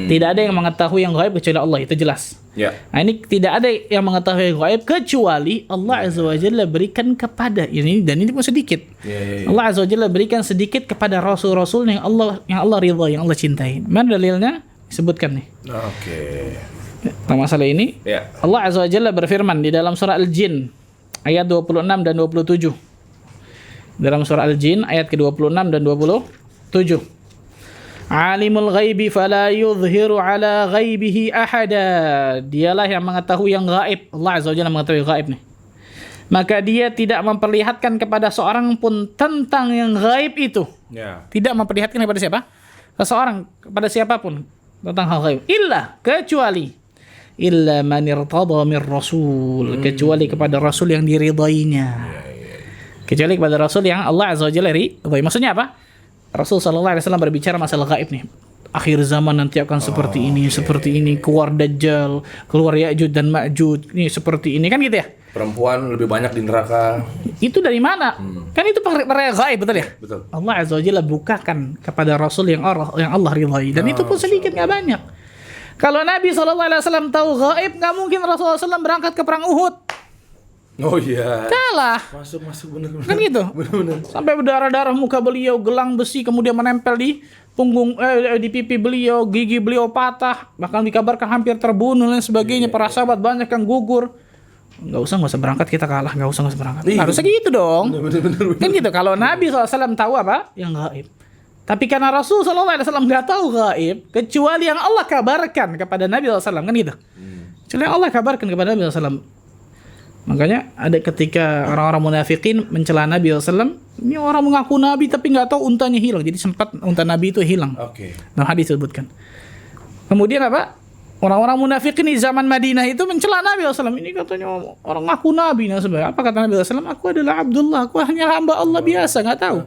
Tidak ada yang mengetahui yang gaib kecuali Allah, itu jelas. Ya. Nah, ini tidak ada yang mengetahui yang gaib kecuali Allah Azza wa Jalla berikan kepada ini, dan ini pun sedikit. Allah Azza wa Jalla berikan sedikit kepada rasul-rasul yang Allah ridha, yang Allah cintai. Mana dalilnya? Disebutkan nih. Oke. Tentang masalah ini, Allah Azza wa Jalla berfirman di dalam surah Al-Jin ayat 26 dan 27. Dalam surah Al-Jin ayat ke-26 dan 27. Alimul ghaibi fala yudhiru ala ghaibihi ahada. Dialah yang mengetahui yang gaib. Allah Azza wa Jalla mengetahui gaib nih. Maka dia tidak memperlihatkan kepada seorang pun tentang yang gaib itu. Tidak memperlihatkan kepada siapa? Seseorang, kepada siapapun tentang hal gaib. Kecuali man irtada mir rasul. Kecuali kepada rasul yang diridainya. Kecuali kepada Rasul yang Allah Azza wa Jalla ridhai. Maksudnya apa? Rasul sallallahu alaihi wasallam berbicara masalah gaib nih. Akhir zaman nanti akan seperti ini, keluar Dajjal, keluar Ya'juj dan Ma'juj. Ini seperti ini kan gitu ya? Perempuan lebih banyak di neraka. Itu dari mana? Kan itu perkara gaib, betul ya? Betul. Allah Azza wa Jalla bukakan kepada Rasul yang Allah ridhai, dan itu pun sedikit, enggak banyak. Kalau Nabi sallallahu alaihi wasallam tahu gaib, enggak mungkin Rasulullah SAW berangkat ke perang Uhud. Oh iya. Kalah. Masuk benar. Kan gitu. Benar. Sampai berdarah-darah muka beliau, gelang besi kemudian menempel di punggung di pipi beliau, gigi beliau patah, bahkan dikabarkan hampir terbunuh dan sebagainya. Para sahabat banyak yang gugur. Enggak usah berangkat, kita kalah, enggak usah berangkat. Harusnya gitu dong. Benar. Kan gitu. Kalau Nabi SAW tahu apa? Yang gaib. Tapi karena Rasul SAW enggak tahu gaib, kecuali yang Allah kabarkan kepada Nabi SAW, kan gitu. Kecuali yang Allah kabarkan kepada Nabi SAW. Makanya ada ketika orang-orang munafikin mencela Nabi SAW, ini orang mengaku Nabi tapi nggak tahu untanya hilang. Jadi sempat unta Nabi itu hilang. Nah, hadis disebutkan. Kemudian apa? Orang-orang munafikin di zaman Madinah itu mencela Nabi SAW. Ini katanya orang ngaku Nabi. Nah, sebenarnya apa kata Nabi SAW? Aku adalah Abdullah. Aku hanya hamba Allah biasa, nggak tahu.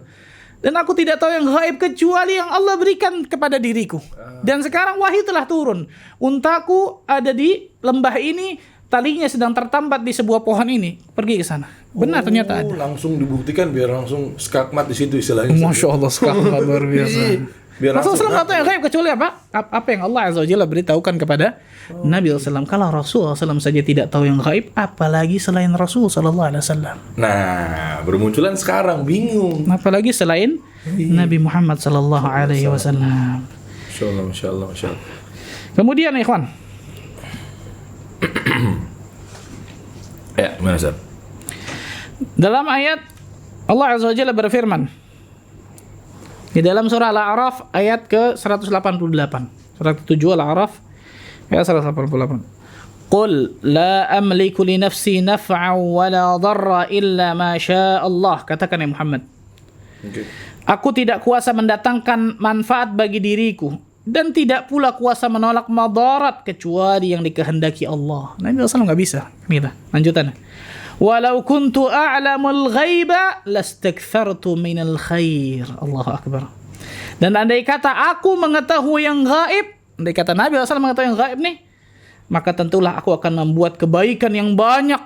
Dan aku tidak tahu yang gaib kecuali yang Allah berikan kepada diriku. Dan sekarang wahyu telah turun. Untaku ada di lembah ini, talinya sedang tertambat di sebuah pohon ini. Pergi ke sana. Benar ternyata ada. Langsung dibuktikan biar langsung skakmat di situ istilahnya. Masya Allah, skakmat luar biasa. Biar Rasulullah SAW yang gaib kecuali apa? Apa yang Allah Azza wa Jalla beritahukan kepada Nabi SAW. Kalau Rasulullah SAW saja tidak tahu yang gaib, apalagi selain Rasul SAW. Nah, bermunculan sekarang bingung. Apalagi selain Nabi Muhammad SAW. Masya Allah, Masya Allah, Masya Allah. Kemudian ikhwan, Ya, gimana Ustaz? dalam ayat Allah Azza wa Jalla berfirman di dalam surah Al-A'raf ayat ke-188. Surah ke-7 Al-A'raf ayat 188. Qul la amliku li nafsi naf'an wa la dharra illa ma syaa Allah. Katakan ya Muhammad. Okay. Aku tidak kuasa mendatangkan manfaat bagi diriku dan tidak pula kuasa menolak madarat kecuali yang dikehendaki Allah. Nabi SAW nggak bisa. Kita lanjutan. Walau kuntu a'lamul ghaiba lastakthartu minal khair. Allahu akbar. Dan andai kata aku mengetahui yang gaib, andai kata Nabi SAW mengetahui yang gaib nih, maka tentulah aku akan membuat kebaikan yang banyak.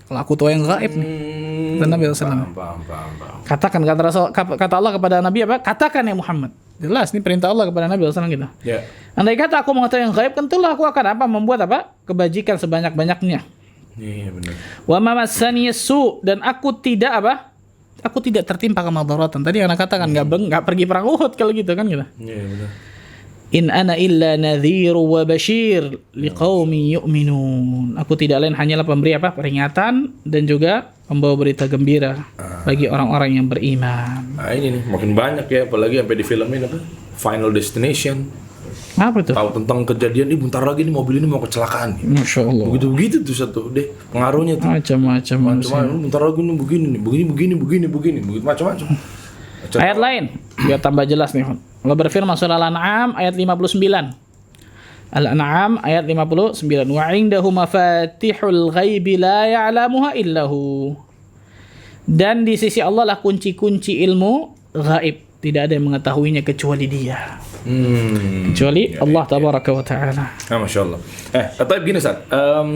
Kalau aku tahu yang gaib nih. Dan Nabi SAW. Paham. Katakan kata Allah kepada Nabi apa? Katakan ya Muhammad. Jelas ini perintah Allah kepada Nabi SAW gitu. Ya. Andai kata aku mengetahui yang gaib, tentulah aku akan apa? Membuat apa? Kebajikan sebanyak-banyaknya. Iya benar. Wa mamassani su, dan aku tidak apa? Aku tidak tertimpa kemadaratan. Tadi anak katakan enggak pergi perang Uhud kalau gitu kan gitu. Iya benar. In ana illa nadhiru wa bashir liqaumin yu'minun. Aku tidak lain hanyalah pemberi apa? Peringatan dan juga pembawa berita gembira bagi orang-orang yang beriman. Nah ini nih makin banyak ya, apalagi sampai di filmin apa? Final Destination. Apa itu? Tahu tentang kejadian, bentar lagi nih mobil ini mau kecelakaan. Masya Allah. Begitu tuh satu deh pengaruhnya tuh. Macam-macam. Bentar lagi nih begini, begitu macam-macam. Ayat lain biar tambah jelas nih. Allah berfirman surah Al-An'am ayat 59. Al-An'am ayat 59. Wa 'indahu mafatihul ghaibi la ya'lamuha illahu. Dan di sisi Allah lah kunci-kunci ilmu gaib. Tidak ada yang mengetahuinya kecuali Dia. Kecuali Allah tabaraka wa ta'ala. Nah, Masya Allah. Tapi begini Ustaz,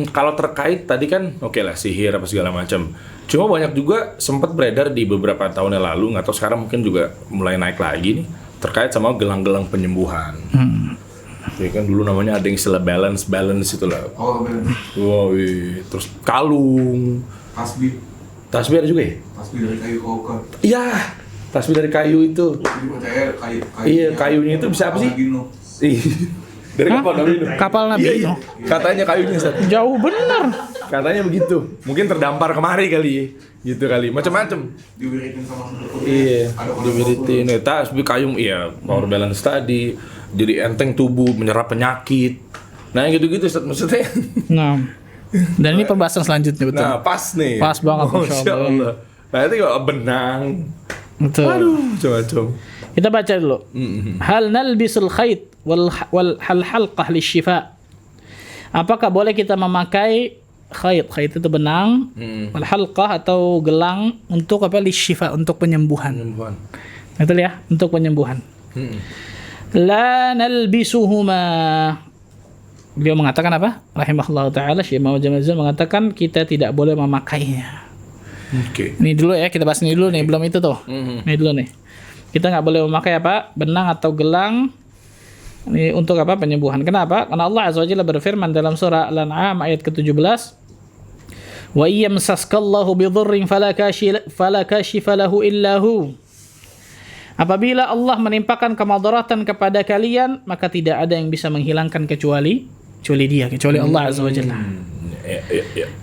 kalau terkait tadi kan oke lah sihir apa segala macam. Cuma banyak juga sempat beredar di beberapa tahun yang lalu, nggak tahu sekarang mungkin juga mulai naik lagi nih, terkait sama gelang-gelang penyembuhan. Ya kan dulu namanya ada yang istilah balance itulah. Oh, benar. Wow, terus kalung. Tasbih ada juga ya? Tasbih dari kayu kokoh. Iya, tasbih dari kayu itu. Jadi percaya kayu. Iya, kayunya itu bisa apa sih? Dari kapal Nabi Nuh. Kapal Nabi Iya. Nuh. Katanya kayunya Ustaz. Jauh benar. Katanya begitu. Mungkin terdampar kemari kali. Gitu kali. Macam-macam. Diwiritin sama seperti. Iya. Dibiritin. Tasbih kayu. Iya. Power balance tadi. Jadi enteng tubuh. Menyerap penyakit. Nah gitu-gitu Ustaz. Maksudnya. Nah. Dan ini pembahasan selanjutnya betul. Nah pas nih. Pas banget, Masya Allah. Nah itu kok benang. Betul. Aduh. Macam-macam. Kita baca dulu. Hal nalbisul khayt wal halqah lisyifa. Apakah boleh kita memakai khayt? Khayt itu benang. Wal halqah atau gelang untuk apa? Lisyifa, untuk penyembuhan. Betul ya? Untuk penyembuhan. La nalbisuhuma. Beliau mengatakan apa? Rahimahullah ta'ala, Syekh Muhammad Jamil Zain mengatakan kita tidak boleh memakainya. Oke. Ini dulu ya, kita bahas ini dulu nih, belum itu tuh. Ini dulu nih. Kita nggak boleh memakai apa? Benang atau gelang ini untuk apa? Penyembuhan. Kenapa? Karena Allah Azza wa Jalla berfirman dalam surah Al-An'am ayat ke-17, "Wa iyamsaskallahu bidhurrin fala kashifa lahu illa hu." Apabila Allah menimpakan kemadaratan kepada kalian, maka tidak ada yang bisa menghilangkan kecuali Dia, kecuali Allah Azza wa Jalla.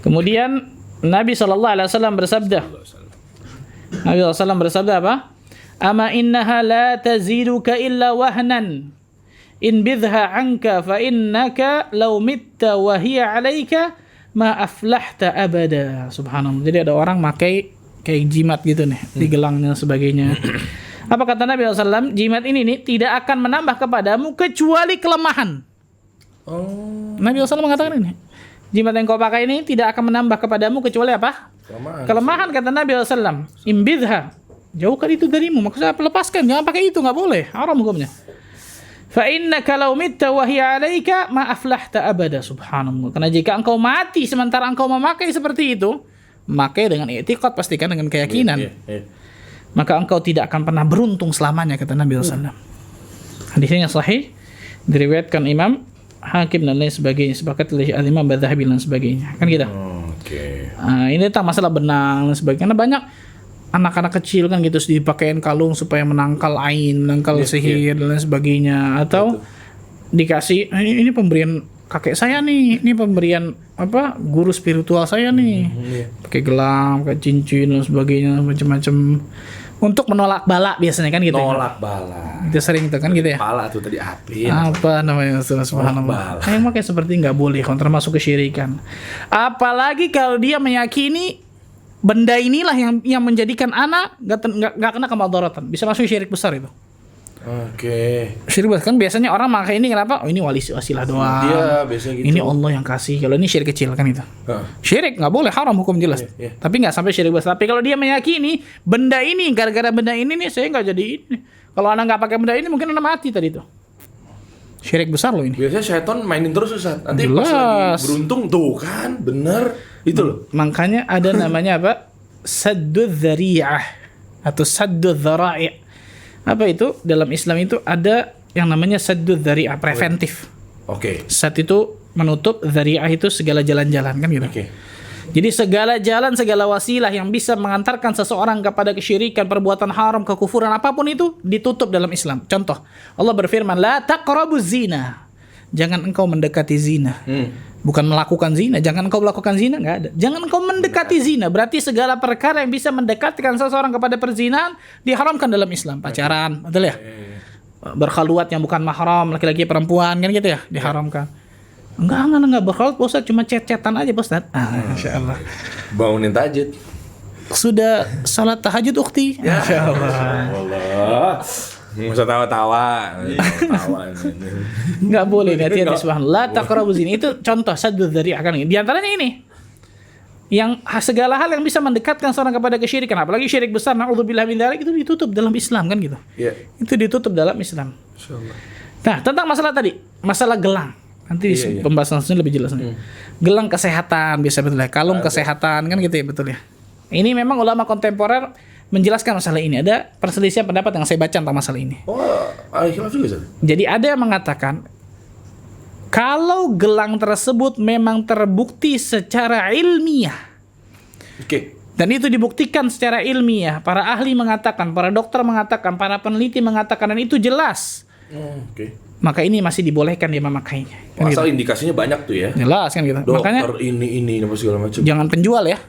Kemudian Nabi SAW bersabda, apa? Ama innaha la taziduka illa wahnan in bidha anka fa innaka law mitta wa hiya alayka ma aflahta abada. Subhanallah. Jadi ada orang pakai kayak jimat gitu nih di gelangnya sebagainya. Apa kata Nabi SAW? Jimat ini nih tidak akan menambah kepadamu kecuali kelemahan. Nabi SAW mengatakan ini. Jimat yang kau pakai ini tidak akan menambah kepadamu kecuali apa? Kelemahan kata Nabi SAW. Imbidha. Jauhkan itu darimu. Maksudnya lepaskan, jangan pakai itu, nggak boleh. Haram hukumnya. Fa innaka law mitta wa hiya 'alaika ma aflahta abada, subhanallah. Karena jika engkau mati sementara engkau memakai seperti itu, memakai dengan i'tiqad, pastikan dengan keyakinan. Maka engkau tidak akan pernah beruntung selamanya, kata Nabi sallallahu alaihi wasallam. Hadisnya sahih, diriwayatkan Imam Hakim dan lain sebagainya, sepakat oleh Imam Badzahabi dan sebagainya. Kan gitu. Ini tentang masalah benang dan sebagainya. Karena banyak anak-anak kecil kan gitu dipakein kalung supaya menangkal ain, menangkal sihir dan lain sebagainya, atau dikasih ini pemberian kakek saya nih, ini pemberian guru spiritual saya nih, pakai gelang, pakai cincin dan sebagainya, macam-macam untuk menolak bala biasanya kan gitu. Nolak bala. Itu sering itu kan gitu ya. Bala tuh tadi api. Apa namanya, subhanallah. Yang makanya seperti nggak boleh, termasuk kesyirikan. Apalagi kalau dia meyakini benda inilah yang menjadikan anak nggak kena kemudaratan, bisa masuk syirik besar itu. Syirik besar kan biasanya orang pakai ini kenapa? Oh, ini wasilah doang. Iya, biasanya gitu. Ini Allah yang kasih. Kalau ini syirik kecil kan itu. Syirik nggak boleh, haram hukum jelas. Tapi nggak sampai syirik besar. Tapi kalau dia meyakini benda ini, gara-gara benda ini nih saya nggak jadi ini. Kalau anak nggak pakai benda ini mungkin anak mati tadi itu. Syirik besar loh ini. Biasanya syaitan mainin terus Ustaz. Nanti pas lagi beruntung tuh kan, bener itu loh. Makanya ada namanya apa? Saddud dzari'ah atau saddud dzara'i'. Apa itu? Dalam Islam itu ada yang namanya saddud dzari'ah, preventif. Sad itu menutup, dzari'ah itu segala jalan-jalan kan gitu. Jadi segala jalan, segala wasilah yang bisa mengantarkan seseorang kepada kesyirikan, perbuatan haram, kekufuran, apapun itu ditutup dalam Islam. Contoh, Allah berfirman, la taqrabuz zina. Jangan engkau mendekati zina. Bukan melakukan zina, jangan engkau melakukan zina, enggak ada. Jangan engkau mendekati zina, berarti segala perkara yang bisa mendekatkan seseorang kepada perzinahan diharamkan dalam Islam. Pacaran, betul ya? Berkhaluat yang bukan mahram, laki-laki perempuan kan gitu ya, diharamkan. Enggak berkhaluat, Pak Ustaz, cuma chat-chatan aja, Pak Ustaz. Masyaallah. Bangunin tahajud. Sudah salat tahajud ukhti? Masyaallah. Nggak usah tawa-tawa. Nggak boleh, hati-hati, subhanallah. La taqrabuz zina, itu contoh saddud dzari'ah kan. Di antaranya ini, yang segala hal yang bisa mendekatkan seorang kepada kesyirikan, apalagi syirik besar, na'udzubillah min dzalik, itu ditutup dalam Islam kan gitu. Itu ditutup dalam Islam. Nah, tentang masalah tadi, masalah gelang. Nanti pembahasan selanjutnya lebih jelas. Gelang kesehatan biasa, betul ya. Kalung kesehatan kan gitu ya, betul ya. Ini memang ulama kontemporer menjelaskan masalah ini. Ada perselisihan pendapat yang saya baca tentang masalah ini. Jadi ada yang mengatakan kalau gelang tersebut memang terbukti secara ilmiah, dan itu dibuktikan secara ilmiah, para ahli mengatakan, para dokter mengatakan, para peneliti mengatakan, dan itu jelas, maka ini masih dibolehkan dia memakainya. Kan Asal gitu. Indikasinya banyak tuh ya. Jelas kan gitu. Dokter Makanya ini segala macam. jangan penjual ya.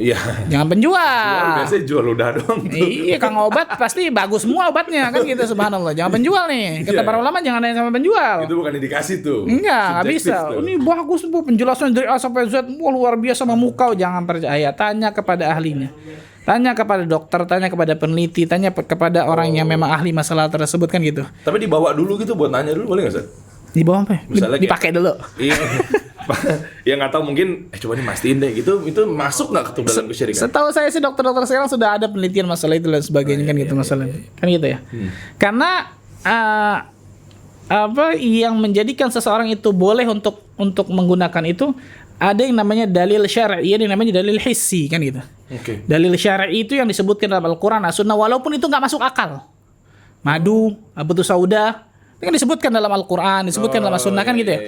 Iya. Jangan penjual. Biasanya jual udah doang. Iya, Kang obat pasti bagus semua obatnya kan gitu, subhanallah. Jangan penjual nih. Kata para ulama jangan ada sama penjual. Itu bukan indikasi tuh. Enggak bisa. Tuh. Ini bagus Bu, penjelasan dari A sampai Z. Wah, luar biasa memukau. Jangan percaya. Tanya kepada ahlinya. Tanya kepada dokter, tanya kepada peneliti, tanya kepada orang yang memang ahli masalah tersebut kan gitu. Tapi dibawa dulu gitu buat nanya dulu, boleh nggak, Ustaz? Dibawa apa? Dipakai dulu. Iya. Ya nggak tahu, mungkin coba dimastiin deh gitu, itu masuk nggak ke dalam kesyirikan? Setahu saya sih dokter-dokter sekarang sudah ada penelitian masalah itu dan sebagainya kan gitu masalahnya. Kan gitu ya. Karena apa yang menjadikan seseorang itu boleh untuk menggunakan itu, ada yang namanya dalil syar'i, ada yang namanya dalil hissi kan gitu. Dalil syar'i itu yang disebutkan dalam Al-Qur'an, As-Sunnah, walaupun itu nggak masuk akal. Madu, abutu sauda, itu kan disebutkan dalam Al-Qur'an, disebutkan dalam As-Sunnah kan gitu ya.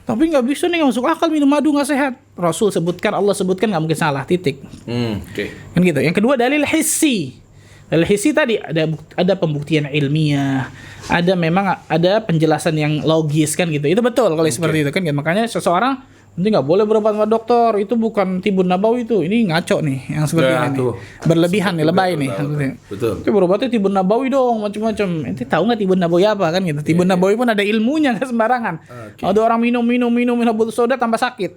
Tapi nggak bisa nih, nggak masuk akal minum madu, nggak sehat. Rasul sebutkan, Allah sebutkan, nggak mungkin salah, titik. Kan gitu. Yang kedua dalil hissi. Dalil hissi tadi ada pembuktian ilmiah, ada penjelasan yang logis kan gitu. Itu betul kalau seperti itu kan. Makanya seseorang nanti nggak boleh berobat sama dokter, itu bukan tibun nabawi itu, ini ngaco nih yang seperti ini nih. Berlebihan nih, lebay nih. Betul. Itu berobatnya tibun nabawi dong, macam-macam. Ente tahu nggak tibun nabawi apa kan gitu? Tibun nabawi pun ada ilmunya, nggak sembarangan. Ada orang minum abu soda tambah sakit.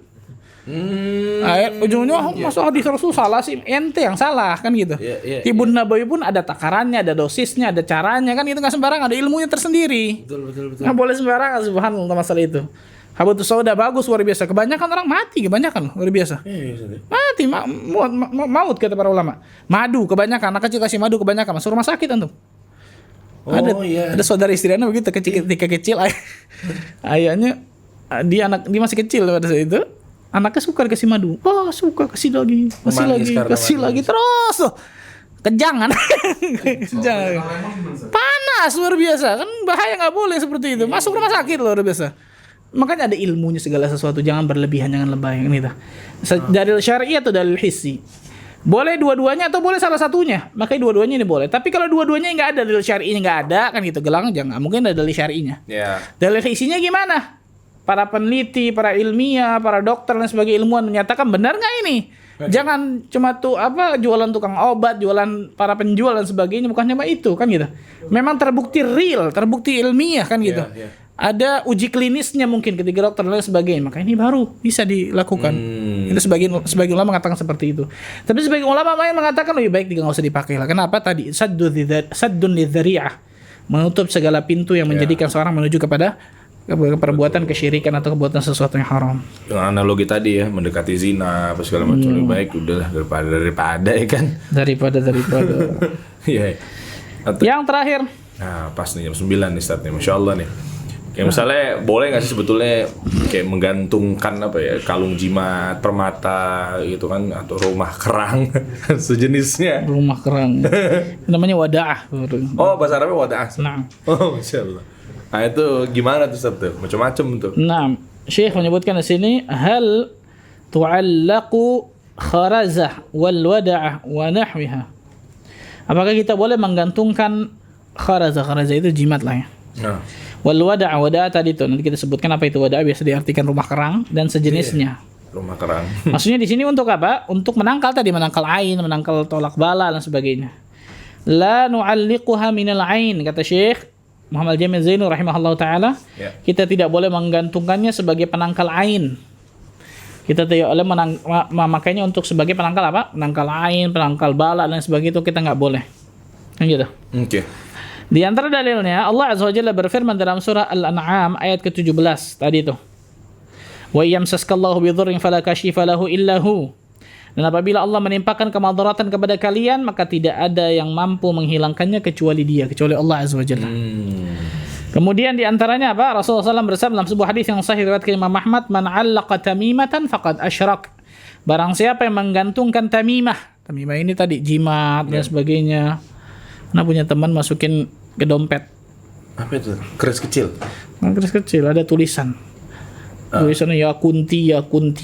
Ujungnya masa hadis Rasul salah sih, ente yang salah kan gitu. Tibun nabawi pun ada takarannya, ada dosisnya, ada caranya kan, itu nggak sembarangan, ada ilmunya tersendiri. Betul. Nggak boleh sembarangan, subhanallah masalah itu. Habatus sauda bagus luar biasa. Kebanyakan orang mati, kebanyakan luar biasa. Mati maut kata para ulama. Madu kebanyakan, anak kecil kasih madu kebanyakan masuk rumah sakit antum. Ada saudara istri anak begitu ketika kecil ayahnya dia masih kecil pada saat itu. Anaknya suka dikasih madu. Oh, suka kasih lagi terus tuh. Kejangan. Jangan. Panas luar biasa. Kan bahaya, nggak boleh seperti itu. Masuk rumah sakit luar biasa. Makanya ada ilmunya segala sesuatu, jangan berlebihan, jangan lebay gitu. Dalil syar'i atau dalil hissi. Boleh dua-duanya atau boleh salah satunya. Makanya dua-duanya ini boleh. Tapi kalau dua-duanya nggak ada, dalil syar'inya nggak ada kan gitu, gelang jangan. Mungkin ada dalil syar'inya. Dalil hissinya gimana? Para peneliti, para ilmiah, para dokter dan sebagai ilmuwan menyatakan benar nggak ini? Jangan cuma jualan tukang obat, jualan para penjual dan sebagainya, bukan cuma itu kan gitu. Memang terbukti real, terbukti ilmiah kan gitu. Ada uji klinisnya mungkin ketika dokter dan sebagainya, maka ini baru bisa dilakukan. Itu sebagian ulama mengatakan seperti itu. Tapi sebagian ulama lain mengatakan lebih baik nggak usah dipakai lah. Kenapa tadi saddun lidzari'ah, menutup segala pintu yang menjadikan seorang menuju kepada perbuatan kesyirikan atau perbuatan sesuatu yang haram. Dengan analogi tadi ya, mendekati zina apa segala macam, lebih baik udahlah daripada ya kan. Daripada. Iya. Yang terakhir. Nah, pas nih jam 9 nih start nih, Masya Allah nih. Kayak misalnya boleh nggak sih sebetulnya kayak menggantungkan kalung jimat, permata gitu kan, atau rumah kerang sejenisnya. Rumah kerang. Namanya wada'ah. Oh, bahasa Arabnya wada'ah. Nah. Oh, Masya Allah. Nah itu gimana tuh Ustaz tuh? Macam-macam tuh. Nah, Syekh menyebutkan di sini hal tu'allaqu kharazah wal wada'ah wa nahwiha. Apakah kita boleh menggantungkan kharazah itu jimat lah ya. Nah. Wal wada'ah tadi tuh nanti kita sebutkan apa itu wada'ah, biasa diartikan rumah kerang dan sejenisnya. Rumah kerang. Maksudnya di sini untuk apa? Untuk menangkal ain, menangkal tolak bala dan sebagainya. La nu'alliquha minal ain kata Syekh Muhammad Jamil Zainu rahimahullah ta'ala, kita tidak boleh menggantungkannya sebagai penangkal ain. Kita tidak boleh memakainya untuk sebagai penangkal apa? Penangkal ain, penangkal bala dan sebagainya, itu kita nggak boleh. Kan gitu. Oke. Di antara dalilnya Allah Azza wa Jalla berfirman dalam surah Al-An'am ayat ke-17 tadi itu. Wa yamsaskallahu bidhurrin fala kashifa lahu illa hu. Dan apabila Allah menimpakan kemadaratan kepada kalian, maka tidak ada yang mampu menghilangkannya kecuali Dia, kecuali Allah Azza wa Jalla. Kemudian di antaranya apa? Rasulullah SAW bersabda dalam sebuah hadis yang sahih riwayat Imam Ahmad, "Man 'allaqa tamimatan faqad asyrak." Barang siapa yang menggantungkan tamimah. Tamimah ini tadi jimat dan sebagainya. Nah, punya teman masukin ke dompet. Apa itu? Keris kecil. Keris kecil ada tulisan. Tulisannya ya kunti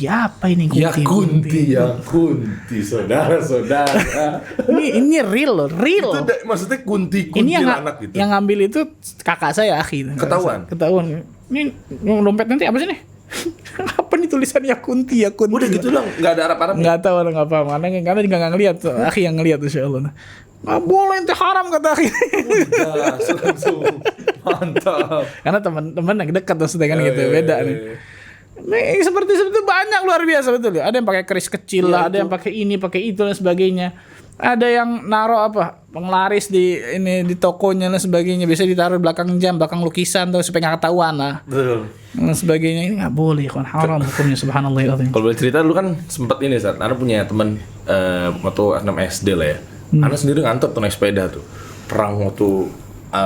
apa ini kunti? Ya kunti saudara. ini real. Itu maksudnya kunti ini anak gitu. Yang ngambil itu kakak saya, akhi. Ketahuan. Ini dompet nanti apa sih nih? Apa nih tulisannya kunti? Udah gitu dong, enggak ada Arab-Arab. Enggak tahu orang apa. Karena dia enggak ngelihat, akhi yang ngelihat insyaallah. Nggak boleh, itu haram kata akhi. Langsung mantap. Karena teman-teman yang dekat maksudnya kan gitu, beda nih. Nih, seperti itu banyak luar biasa betul ya. Ada yang pakai keris kecil lah, ada yang pakai ini, pakai itu dan sebagainya. Ada yang naruh penglaris di tokonya dan sebagainya. Biasa ditaruh di belakang jam, belakang lukisan tuh supaya nggak ketahuan lah. Betul. Dan sebagainya ini nggak boleh, kan haram hukumnya, subhanallah. Kalau boleh cerita dulu kan sempat ini saat Ana punya teman waktu 6 SD lah ya. Ana sendiri ngantor tuh naik sepeda tuh. Perang waktu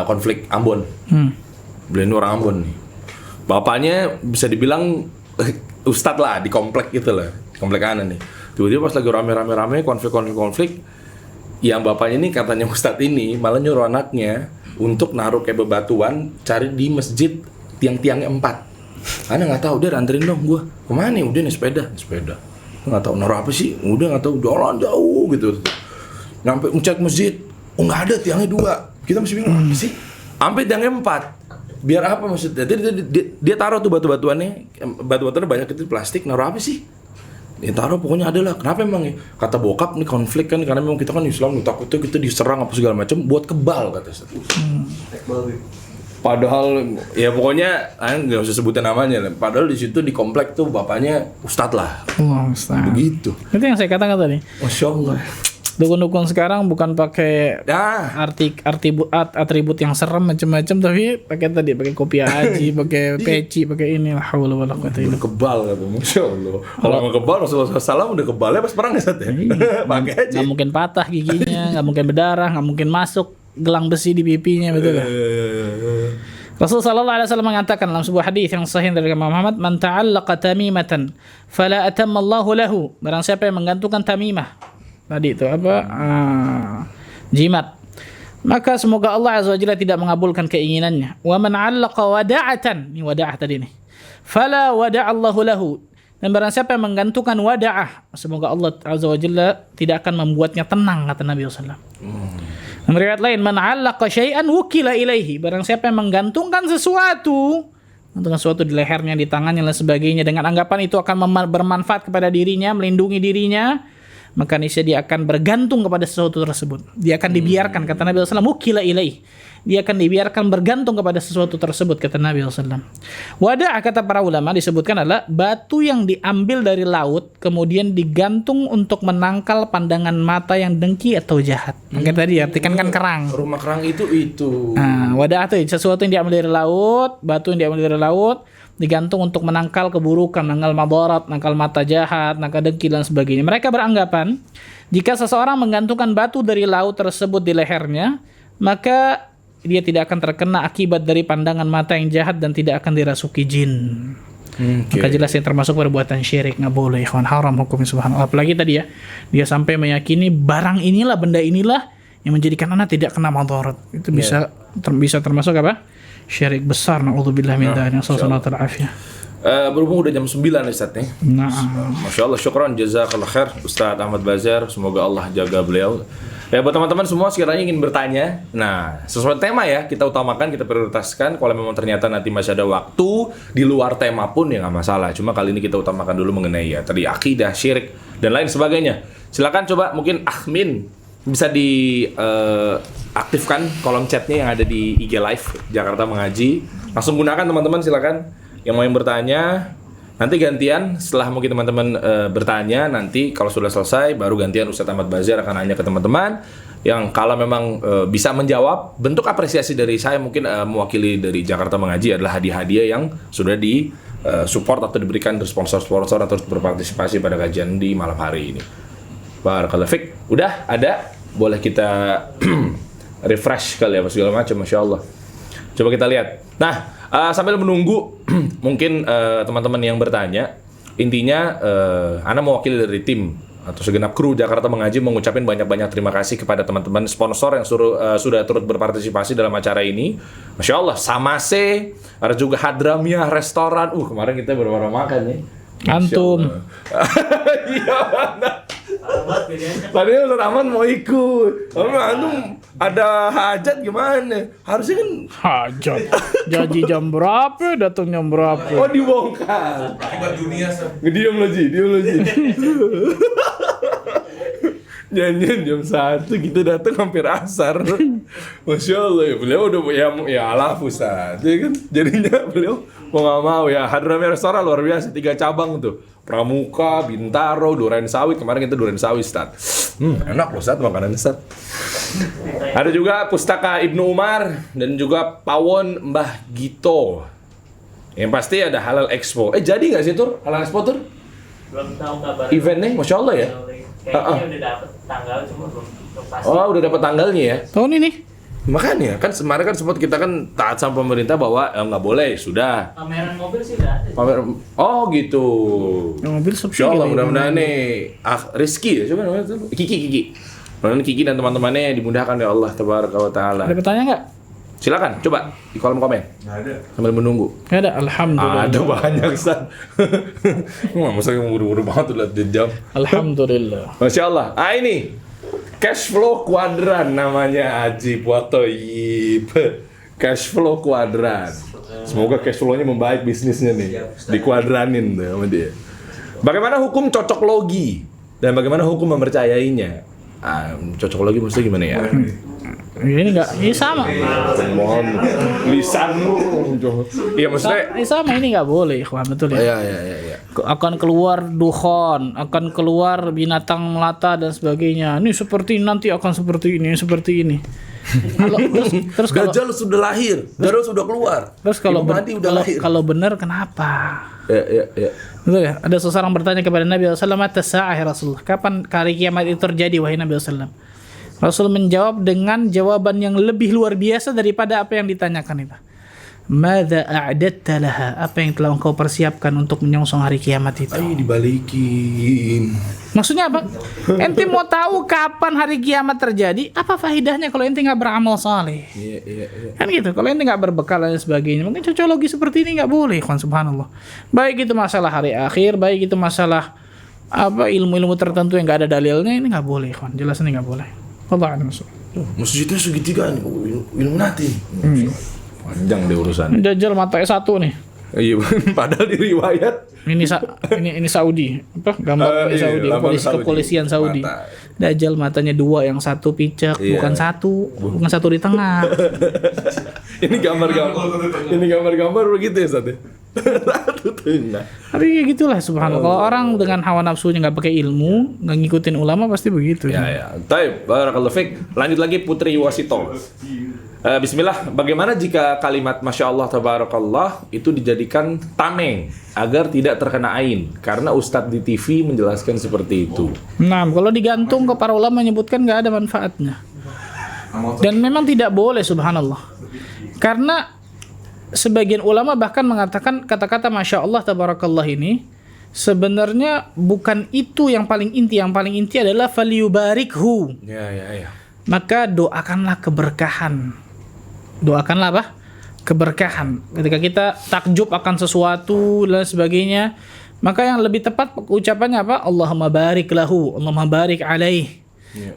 konflik Ambon. Beliau ini orang Ambon nih. Bapaknya bisa dibilang ustadz lah di komplek gitu lah, komplek Ana nih. Tiba-tiba pas lagi rame-rame konflik, yang bapaknya ini katanya ustadz ini malah nyuruh anaknya untuk naruh kayak bebatuan, cari di masjid tiang-tiangnya 4. Ana nggak tahu, dia anterin dong gua. Kemana nih? Udah nih sepeda. Nggak tahu naruh apa sih? Udah nggak tahu, jalan jauh gitu. Sampai ngecek masjid, nggak ada tiangnya 2. Kita masih bingung apa sih? Sampai tiangnya 4. Biar apa maksudnya? Dia taruh tuh batu-batuannya banyak itu plastik, naruh apa sih? Dia taruh pokoknya ada lah. Kenapa emang ya? Kata bokap nih konflik kan, karena memang kita kan Islam, takutnya kita diserang apa segala macam buat kebal kata Ustaz. Padahal ya pokoknya nggak usah sebutin namanya lah. Padahal di situ di komplek tuh bapaknya ustadz lah. Ustadz. Begitu. Itu yang saya katakan tadi. Masya Allah. Dukun-dukun sekarang bukan pakai Nah, atribut yang serem macam-macam, tapi pakai kopiah haji, pakai peci, pakai ini, la haula wala quwata illa udah kebal kata, Masya Allah. Kalau nggak kebal, Rasulullah SAW udah kebalnya pas perang ya, Sat ya? Pakai aja. nggak mungkin patah giginya, nggak mungkin berdarah, nggak mungkin masuk gelang besi di pipinya, betul lah. Rasul sallallahu alaihi wasallam mengatakan dalam sebuah hadis yang sahih dari Imam Muhammad, "Man ta'allaqa tamimatan fala atamma Allahu lahu." Barang siapa yang menggantungkan tamimah. Tadi itu apa? Jimat. Maka semoga Allah azza wajalla tidak mengabulkan keinginannya. Wa man 'allaqa wada'atan, ini wada'ah tadi nih. Fala wada'a Allahu lahu. Dan barang siapa yang menggantungkan wada'ah, semoga Allah azza wajalla tidak akan membuatnya tenang, kata Nabi sallallahu alaihi wasallam. Riwayat lain, man 'allaqa syai'an wukila ilaihi. Barang siapa yang menggantungkan sesuatu di lehernya, di tangannya dan sebagainya dengan anggapan itu akan bermanfaat kepada dirinya, melindungi dirinya, maka niscaya dia akan bergantung kepada sesuatu tersebut. Dia akan dibiarkan, kata Nabi SAW, wukila ilaih. Dia akan dibiarkan bergantung kepada sesuatu tersebut, kata Nabi SAW. Wadah, kata para ulama, disebutkan adalah batu yang diambil dari laut, kemudian digantung untuk menangkal pandangan mata yang dengki atau jahat. Maka tadi artikan kan kerang. Rumah kerang itu. Nah, wadah itu sesuatu yang diambil dari laut, batu yang diambil dari laut, digantung untuk menangkal keburukan, nangkal madarat, nangkal mata jahat, nangkal dengki dan sebagainya. Mereka beranggapan jika seseorang menggantungkan batu dari laut tersebut di lehernya, maka dia tidak akan terkena akibat dari pandangan mata yang jahat dan tidak akan dirasuki jin. Maka jelas yang termasuk perbuatan syirik, nggak boleh, ikhwan, haram hukumnya subhanallah. Apalagi tadi ya, dia sampai meyakini barang inilah, benda inilah yang menjadikan anak tidak kena madarat. Itu bisa termasuk apa? Syirik besar, na'udzubillah min dzalik. Sallallahu alaihi. Berhubung udah jam 9 nih, Ustaz nih. Nah, Masya Allah, syukran, jazakallah khair Ustaz Ahmad Bazar, semoga Allah jaga beliau. Ya, buat teman-teman semua sekiranya ingin bertanya, nah sesuai tema ya, kita utamakan, kita prioritaskan. Kalau memang ternyata nanti masih ada waktu di luar tema pun ya nggak masalah. Cuma kali ini kita utamakan dulu mengenai ya tadi akidah, syirik dan lain sebagainya. Silakan coba mungkin admin bisa diaktifkan kolom chatnya yang ada di IG Live Jakarta Mengaji. Langsung gunakan teman-teman, silakan yang mau yang bertanya. Nanti gantian setelah mungkin teman-teman bertanya, nanti kalau sudah selesai baru gantian Ustaz Ahmad Bazar akan nanya ke teman-teman yang kalau memang bisa menjawab. Bentuk apresiasi dari saya mungkin mewakili dari Jakarta Mengaji adalah hadiah-hadiah yang sudah di support atau diberikan dari sponsor-sponsor atau berpartisipasi pada kajian di malam hari ini. Barakallahu fik. Udah ada, boleh kita refresh kali ya segala macam, Masya Allah. Coba kita lihat. Nah, sambil menunggu mungkin teman-teman yang bertanya, intinya Ana mewakili dari tim atau segenap kru Jakarta Mengaji mengucapkan banyak-banyak terima kasih kepada teman-teman sponsor yang sudah turut berpartisipasi dalam acara ini. Masya Allah, Samase, ada juga Hadramiyah Restoran. Kemarin kita baru makan nih. antum. Iya, tadi Ustaz Ahmad mau ikut. Antum ada hajat gimana? Harusnya kan Hajat. Janji jam berapa, datang jam berapa. oh dibongkar. Akibat dunia, Sir. Diam lo Ji. Janjian jam 1 kita datang hampir asar. Masya Allah ya, beliau udah ya ala Ustaz ya kan. Jadinya beliau mau nggak mau ya. Hadramiyah Restoran luar biasa, 3 cabang tuh. Pramuka, Bintaro, Durensawit. Kemarin kita Durensawit, Ustaz. Enak loh Ustaz makanan Ustaz. Ada juga Pustaka Ibnu Umar dan juga Pawon Mbah Gito. Yang pasti ada Halal Expo. Jadi nggak sih Tur? Halal Expo Tur? Belum tahu kabar Eventnya, Masya Allah ya. kayaknya udah dapet tanggal, cuma belum pasti. Oh, udah dapat tanggalnya ya. Tahun ini Makanya kan kemarin kan sempat kita kan taat sama pemerintah bahwa nggak boleh, sudah. Pameran mobil sih udah ada. Pamer. Oh gitu. yang mobil sepi. Insya Allah kali. mudah-mudahan nih Rizky ya, coba namanya tuh. Kiki. Mudah-mudahan Kiki dan teman-temannya dimudahkan ya Allah tabaraka wa taala. Ada pertanyaan nggak? Silakan coba di kolom komen Nggak ada. sambil menunggu. Nggak ada. Alhamdulillah. Ada banyak Ustaz. Wah, masa yang buru-buru banget tuh lihat jam. Alhamdulillah. Masya Allah. Ini cash flow kuadran namanya, Aji Puatoyib. Cash flow kuadran. Semoga cash flow-nya membaik bisnisnya nih. Dikuadranin tuh sama dia. Bagaimana hukum cocok logi dan bagaimana hukum mempercayainya? Cocok lagi maksudnya gimana ya? Ini enggak, ini sama. Mohon lisanmu. Iya maksudnya. Ini sama, ini enggak boleh, ikhwan, betul ya. Iya. Akan keluar dukhon, akan keluar binatang melata dan sebagainya. Ini seperti nanti akan seperti ini. Terus kalau Dajjal sudah lahir, Dajjal sudah keluar. terus kalau Imam Mahdi udah lahir. kalau benar kenapa? Ya. Betul ya? Ada seseorang bertanya kepada Nabi SAW, "Mata sa'ah ya Rasulullah?" Kapan hari kiamat itu terjadi wahai Nabi SAW? Rasul menjawab dengan jawaban yang lebih luar biasa daripada apa yang ditanyakan itu. Madza a'dadta laha? Apa yang telah engkau persiapkan untuk menyongsong hari kiamat itu? Dibalikin. Maksudnya apa? Ente mau tahu kapan hari kiamat terjadi? Apa faedahnya kalau ente nggak beramal saleh? Iya. Kan gitu. Kalau ente nggak berbekal dan sebagainya, mungkin cocologi seperti ini nggak boleh, kan subhanallah. Baik itu masalah hari akhir, baik itu masalah ilmu-ilmu tertentu yang nggak ada dalilnya, ini nggak boleh, kan. Jelas ini nggak boleh. Allah a'lam. Masjidnya segitiga nih, Illuminati. Panjang deh urusan. Dajjal matanya satu nih. Iya, padahal di riwayat Ini Saudi. Apa? Gambar di Saudi, lambang polisi kepolisian Saudi. Mata. Dajjal matanya dua, yang satu picek, Iya. bukan satu di tengah. Ini gambar-gambar begitu ya Sat ya? Satu tengah. Tapi kayak gitulah subhanallah. Kalau orang dengan hawa nafsunya nggak pakai ilmu, nggak ngikutin ulama pasti begitu. Ya. Taib, barakallahu fiik. Lanjut lagi Putri Wasito. Bismillah, bagaimana jika kalimat Masya Allah Tabarakallah itu dijadikan tameng agar tidak terkena ain? Karena Ustadz di TV menjelaskan seperti itu. Nah, kalau digantung ke para ulama menyebutkan nggak ada manfaatnya. Dan memang tidak boleh subhanallah. Karena sebagian ulama bahkan mengatakan kata-kata Masya Allah Tabarakallah ini sebenarnya bukan itu yang paling inti. Yang paling inti adalah falyubarikhu. Ya. Maka doakanlah keberkahan. Doakanlah apa? Keberkahan. Ketika kita takjub akan sesuatu dan sebagainya, maka yang lebih tepat ucapannya apa? Allahumma barik lahu, Allahumma barik alaih,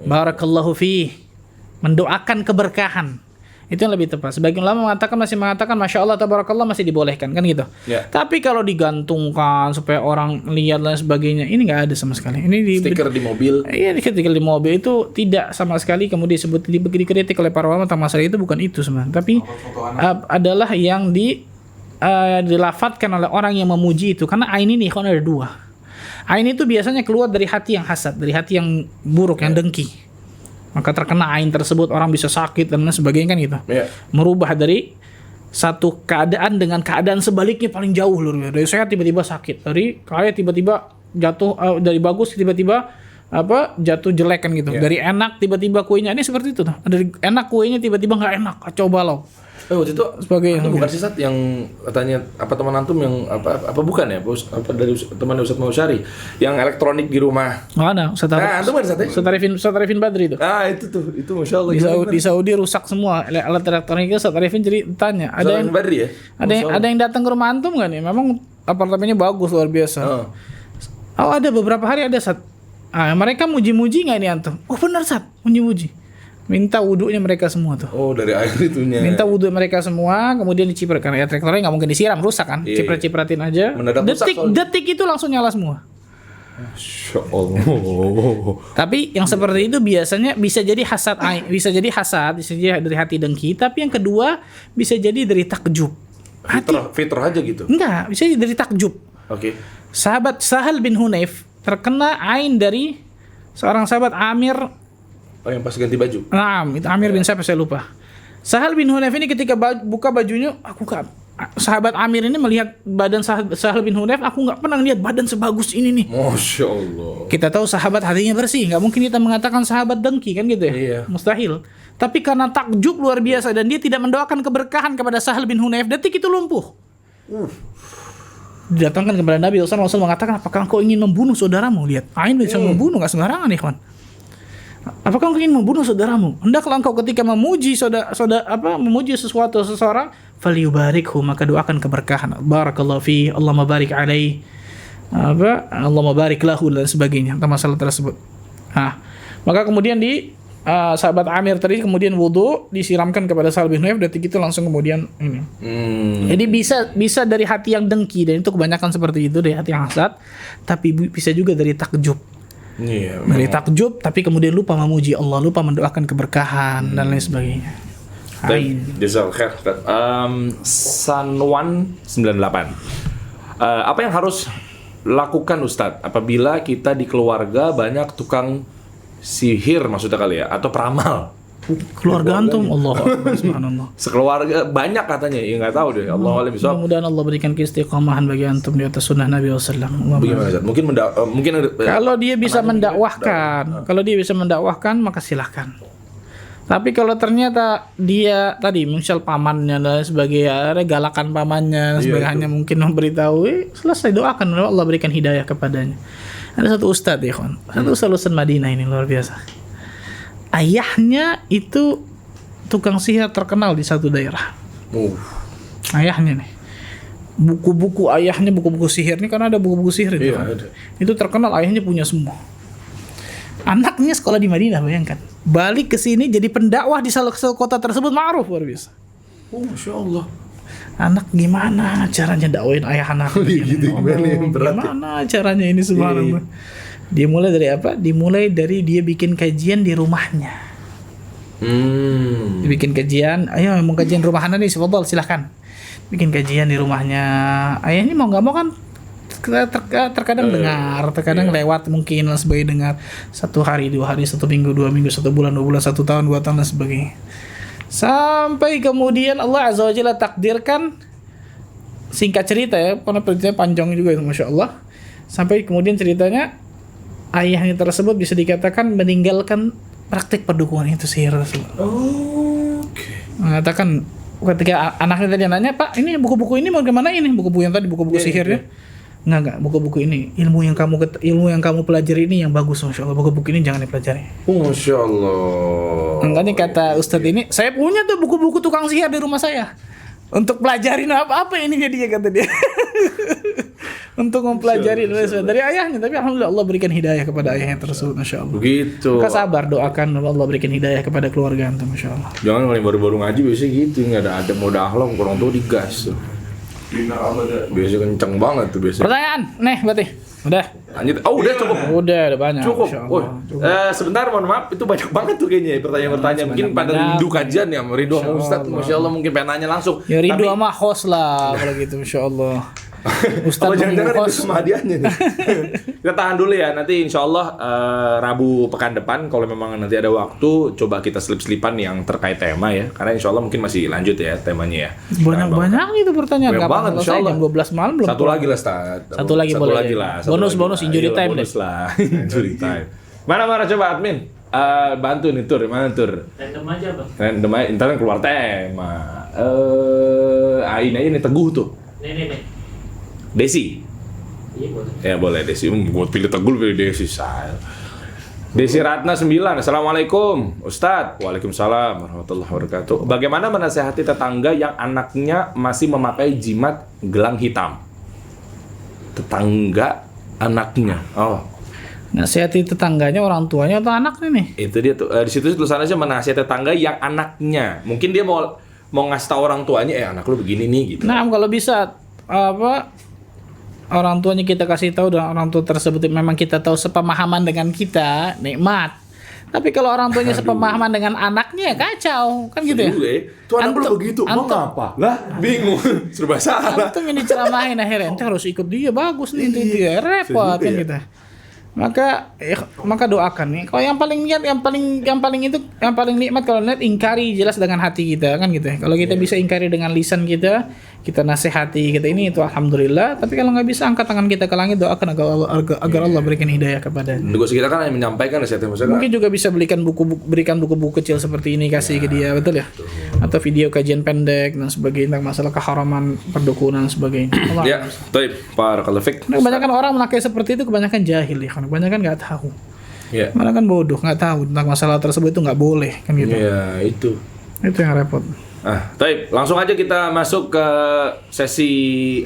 barakallahu fih. Mendoakan keberkahan. Itu yang lebih tepat. Sebagian ulama masih mengatakan Masya Allah Tabarakallah masih dibolehkan, kan gitu. Ya. Tapi kalau digantungkan supaya orang lihat dan sebagainya, ini nggak ada sama sekali. Ini Stiker di mobil. Iya, stiker di mobil itu tidak sama sekali kemudian disebut dikritik oleh para ulama tentang masalah itu, bukan itu sebenarnya. Tapi adalah yang dilafatkan oleh orang yang memuji itu. Karena ain ini kan ada dua. Ain itu biasanya keluar dari hati yang hasad, dari hati yang buruk, yang dengki. Maka terkena ain tersebut orang bisa sakit dan sebagainya, kan gitu. Ya. Merubah dari satu keadaan dengan keadaan sebaliknya paling jauh loh. Dari sehat tiba-tiba sakit, dari kaya tiba-tiba jatuh, dari bagus tiba-tiba jatuh jelek, kan gitu. Dari enak tiba-tiba kuenya ini seperti itu tuh. Dari enak kuenya tiba-tiba nggak enak, kacau balau. Waktu itu Sebagai itu bukan sisat yang katanya teman antum yang apa bukan ya? Apa dari teman Ustaz Mausyari yang elektronik di rumah. Mana Ustaz Antum ada Ustaz? Ustaz Arifin Badri itu. Itu Masya Allah. Di Saudi rusak semua alat elektroniknya. Ustaz Arifin jadi tanya, ada yang Badri ya? ada yang datang ke rumah antum nggak nih? Memang apartemennya bagus luar biasa. Oh, ada beberapa hari ada Sat. Mereka muji-muji nggak ini antum? Oh benar Sat, muji-muji. Minta wudhunya mereka semua tuh. Oh, dari air itunya. Minta wudhu mereka semua, kemudian diciprat. Karena ya traktornya nggak mungkin disiram, rusak kan. Iya. Ciprat-cipratin aja. Mendadak rusak soalnya. Detik itu langsung nyala semua. Masya Allah. Tapi yang seperti itu biasanya bisa jadi hasad, bisa jadi dari hati dengki. Tapi yang kedua bisa jadi dari takjub. Fitrah aja gitu. Enggak, bisa jadi dari takjub. Oke. Sahabat Sahal bin Hunayf terkena ain dari seorang sahabat Amir. Oh, yang pas ganti baju. Itu Amir bin siapa saya lupa. Sahal bin Hunayf ini ketika buka bajunya, sahabat Amir ini melihat badan Sahal bin Hunayf, aku nggak pernah lihat badan sebagus ini nih. Masya Allah. Kita tahu sahabat hatinya bersih, nggak mungkin kita mengatakan sahabat dengki, kan gitu ya? Iya. Mustahil. Tapi karena takjub luar biasa dan dia tidak mendoakan keberkahan kepada Sahal bin Hunayf, detik itu lumpuh. Didatangkan kepada Nabi SAW mengatakan, apakah engkau ingin membunuh saudaramu? Lihat, ain bisa membunuh, nggak sembarangan nih, kawan. Apakah engkau ingin membunuh saudaramu? Hendaklah engkau ketika memuji memuji seseorang, falyubarikhu, maka doakan keberkahan. Barakallahu fi, Allahumma barik alaih, Allahumma barik lahu dan sebagainya tentang masalah tersebut. Maka kemudian sahabat Amir tadi kemudian wudu, disiramkan kepada Sahal bin Hunayf, detik itu langsung kemudian ini. Jadi bisa dari hati yang dengki, dan itu kebanyakan seperti itu, dari hati yang hasad, tapi bisa juga dari takjub. Iya. Dari takjub tapi kemudian lupa memuji Allah, lupa mendoakan keberkahan dan lain sebagainya. Ain. Jazakallahu khair. Sanwan 98. Apa yang harus lakukan Ustadz apabila kita di keluarga banyak tukang sihir maksudnya kali ya atau peramal? Keluarga antum, Allah Akbar, subhanallah. Sekeluarga banyak katanya, ya nggak tahu deh. Allah alam bisawab. Mudah-mudahan Allah berikan keistiqomahan bagi antum di atas sunnah Nabi SAW. Bagaimana Ustadz? Mungkin Kalau dia bisa mendakwahkan, maka silahkan. Tapi kalau ternyata dia tadi misal pamannya dan sebagai galakan pamannya, sebagai hanya mungkin memberitahu, selesai, doakan Allah berikan hidayah kepadanya. Ada satu ustadz ya kawan, satu ustadz Madinah ini luar biasa. Ayahnya itu tukang sihir terkenal di satu daerah. Ayahnya nih. Buku-buku ayahnya, buku-buku sihir ini, karena ada buku-buku sihir itu. Iya, kan? ada. Itu terkenal, ayahnya punya semua. Anaknya sekolah di Madinah, bayangkan. Balik ke sini jadi pendakwah di salah satu kota tersebut, ma'ruf, luar biasa. Masya Allah. Anak gimana caranya dakwain ayah anak? Gimana caranya ini, subhanallah. Dia mulai dari apa? Dimulai dari dia bikin kajian di rumahnya. Dia bikin kajian, ayo mau kajian rumahan nih, silahkan. Bikin kajian di rumahnya. Ayahnya mau nggak mau kan terkadang dengar, terkadang lewat mungkin dan sebagainya, dengar 1 hari, 2 hari, 1 minggu, 2 minggu, 1 bulan, 2 bulan, 1 tahun, 2 tahun dan sebagainya. Sampai kemudian Allah Azza wa Jalla takdirkan, singkat cerita ya, karena ceritanya panjang juga itu, Masya Allah. Sampai kemudian ceritanya ayahnya tersebut bisa dikatakan meninggalkan praktik perdukunan itu, sihir tersebut. Mengatakan ketika anaknya tadi nanya, Pak, ini buku-buku ini mau kemana ini? Buku-buku yang tadi, buku-buku sihirnya. Enggak, buku-buku ini ilmu yang kamu pelajari ini yang bagus, Masya Allah. Buku-buku ini jangan dipelajari. Masya Allah. Makanya kata Ustadz ini, saya punya tuh buku-buku tukang sihir di rumah saya untuk pelajarin apa ini dia kata dia. Untuk mempelajari dari ayahnya, tapi alhamdulillah Allah berikan hidayah kepada ayahnya tersebut, Masya Allah. Begitu. Maka sabar, doakan Allah berikan hidayah kepada keluarga antum, Masya Allah. Jangan kalau yang baru-baru ngaji biasanya gitu, nggak ada modal akhlak, orang tua digas tuh. Biasanya kenceng banget tuh biasanya. Pertanyaan, nih berarti udah. Lanjut. Oh udah cukup. Udah banyak. Cukup. Masya Allah. Sebentar, mohon maaf, itu banyak banget tuh kayaknya pertanyaan-pertanyaan. Mungkin pada rindu kajian ya, rindu sama Ustadz. Masya Allah mungkin pengen nanya langsung. Ya rindu sama host lah kalau gitu, Masya Allah. Ustadz jangan-jangan itu host. sama hadiahnya nih. Kita tahan dulu ya, nanti insya Allah Rabu pekan depan kalau memang nanti ada waktu, coba kita selip-selipan yang terkait tema ya, karena insya Allah mungkin masih lanjut ya temanya ya. Banyak itu pertanyaan. Banyak banget, insya Allah. Jam 12 malam belum. Satu lagi lah, Ustaz. Satu lagi boleh. Bonus injury time deh. Bonus lah. Injury time. Mana coba admin? Bantu nih tur, mana tur? Random aja bang. Random aja, ntar kan keluar tema. Ini aja nih Teguh tuh. Nih. Desi. Iya boleh. Ya boleh Desi. Buat pilih Teguh, pilih Desi saya. Desi Ratna 9. Assalamualaikum Ustadz. Waalaikumsalam warahmatullahi wabarakatuh. Bagaimana menasehati tetangga yang anaknya masih memakai jimat gelang hitam? Tetangga anaknya. Oh. Nasihati tetangganya, orang tuanya atau anaknya nih? Itu dia tuh. Di situ tulisannya aja menasihati tetangga yang anaknya. Mungkin dia mau ngasih tahu orang tuanya, anak lu begini nih gitu. Nah, kalau bisa orang tuanya kita kasih tahu, dan orang tua tersebut memang kita tahu sepemahaman dengan kita, nikmat. Tapi kalau orang tuanya sepemahaman dengan anaknya, kacau, kan gitu ya? Tuh anak lu begitu, mau ngapa? Lah, bingung, serba salah. Antum ini ceramahin akhirnya, ente harus ikut dia, bagus nih itu dia, repot kan kita. Maka doakan nih. Kalau yang paling nikmat kalau lihat, ingkari jelas dengan hati kita, kan gitu ya. Kalau kita bisa ingkari dengan lisan kita nasihati kita ini, itu alhamdulillah. Tapi kalau nggak bisa, angkat tangan kita ke langit, doakan agar Allah berikan hidayah kepada. Tugas kita kan hanya menyampaikan nasihatnya, mungkin juga bisa berikan buku-buku kecil seperti ini, kasih ke dia, betul ya? Atau video kajian pendek dan sebagainya tentang masalah keharaman perdukunan dan sebagainya. Ya, baik, barakallahu fik. Kebanyakan orang memakai seperti itu, kebanyakan jahil ya, kebanyakan nggak tahu. Ya. Kebanyakan bodoh, nggak tahu tentang masalah tersebut, itu nggak boleh, kan gitu. Iya, itu yang repot. Baik, langsung aja kita masuk ke sesi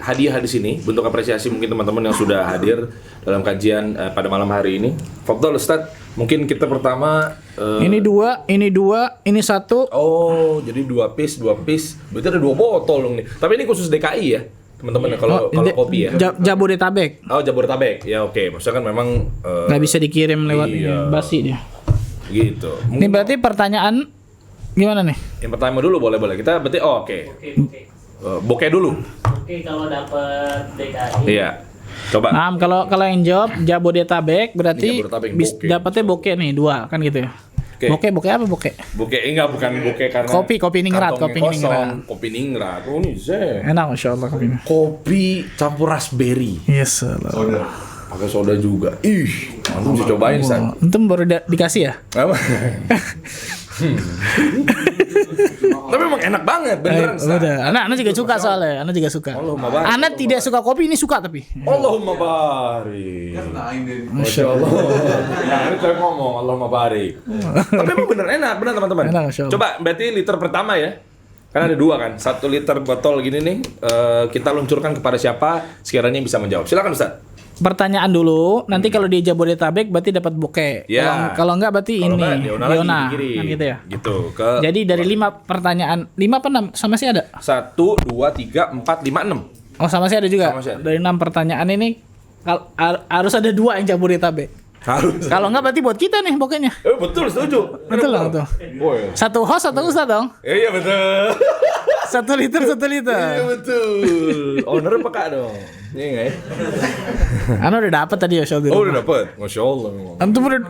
hadiah di sini. Bentuk apresiasi mungkin teman-teman yang sudah hadir dalam kajian pada malam hari ini. Fadhol Ustadz, mungkin kita pertama ini dua, ini satu. Oh, jadi dua piece. Berarti ada 2 botol dong nih. Tapi ini khusus DKI ya. teman-teman kalau kopi ya. Jabodetabek. Oh, Jabodetabek. Ya oke. Maksudnya kan memang Nggak bisa dikirim lewat iya. basi dia. gitu. Ini berarti pertanyaan gimana nih? Yang pertama dulu boleh. Kita berarti oke. Oke. Bokeh dulu. Oke, kalau dapat DKI. Iya. Coba. Nah, kalau yang jawab Jabodetabek berarti Jabodetabek, bokeh. dapatnya bokeh nih 2 kan gitu ya. Oke. Bokeh apa bokeh? Bokeh enggak bukan bokeh karena Kopi ningrat, kantongnya kopi kosong. ningrat. Kopi ningrat. Oh, ini Zeh. Enak masyaallah kopinya. Kopi campur raspberry. Yes. Soda. Pakai soda juga. Ih, antum bisa cobain, San. Antum baru dikasih ya? Apa? Tapi emang enak banget, beneran. San. Udah. Anak juga suka soalnya. Anak juga suka. Allahumma barik. Anak tidak suka kopi ini suka tapi. Allahumma barik. Kan lain dari Masya Allah. Nah, ini saya ngomong Allahumma barik. Tapi emang bener enak, bener teman-teman. Enak, Masya Allah. Coba berarti liter pertama ya. Kan ada 2 kan, 1 liter botol gini nih. Kita luncurkan kepada siapa sekiranya bisa menjawab. Silakan Ustaz. Pertanyaan dulu, nanti kalau di Jabodetabek berarti dapat bokeh. Ya. Kalau enggak berarti Kalau ini enggak, Diona lagi Diona. dikirim. Kan gitu ya. Gitu. Ke Jadi dari 5 pertanyaan, 5 apa 6? Sama sih ada? 1, 2, 3, 4, 5, 6. Oh, sama sih ada juga. Sama sih ada. Dari 6 pertanyaan ini harus ada 2 yang Jabodetabek. Harus. Kalau enggak berarti buat kita nih bokehnya. Betul, setuju. Betul lah tuh. Oh, iya. Satu host satu ustad dong. Iya betul. 1 liter 1 liter. Iya betul. Owner peka dong. Iya nggak ya? Anu udah dapat tadi ya Syol. Oh udah dapet. Masya Allah.